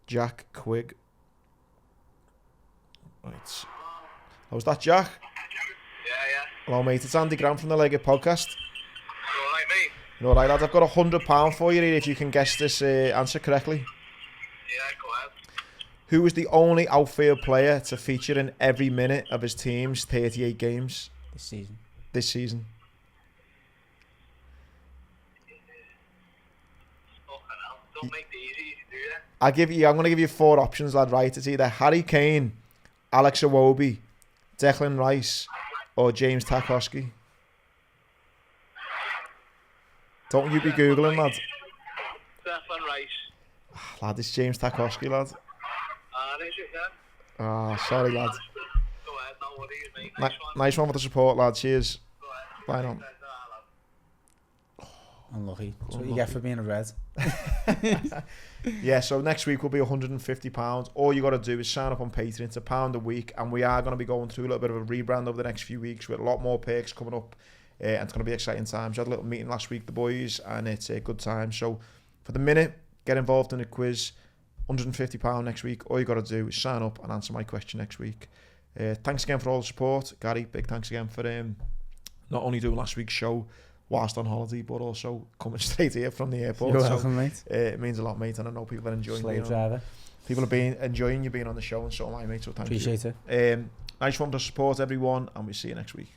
Jack Quigg. Right. How's that, Jack? Yeah. Hello, mate. It's Andy Grant from the Legged Podcast. You alright, mate? You alright, lads? I've got £100 for you here if you can guess this answer correctly. Yeah, go ahead. Who was the only outfield player to feature in every minute of his team's 38 games this season? Don't make the easy, do you? I'm going to give you 4 options, lad, right? It's either Harry Kane, Alex Iwobi, Declan Rice, or James Tarkowski. Don't you be Googling, lad. Declan Rice. Lad, it's James Tarkowski, lad. Is it then? Sorry, lad. Go ahead, no worries, mate. Nice one for the support, lad. Cheers. Go ahead. Bye now. Unlucky. That's what you get for being a red. Yeah, so next week will be £150. All you got to do is sign up on Patreon. It's £1 a week, and we are going to be going through a little bit of a rebrand over the next few weeks with a lot more perks coming up, and it's going to be exciting times. We had a little meeting last week, the boys, and it's a good time. So for the minute, get involved in a quiz. £150 next week. All you got to do is sign up and answer my question next week. Thanks again for all the support, Gary. Big thanks again for not only doing last week's show whilst on holiday, but also coming straight here from the airport. You're welcome, mate. It means a lot, mate, and I know people are enjoying Slave driver. People have been enjoying you being on the show, and so am I, mate. So thank you. Appreciate it. Nice one to support everyone, and we'll see you next week.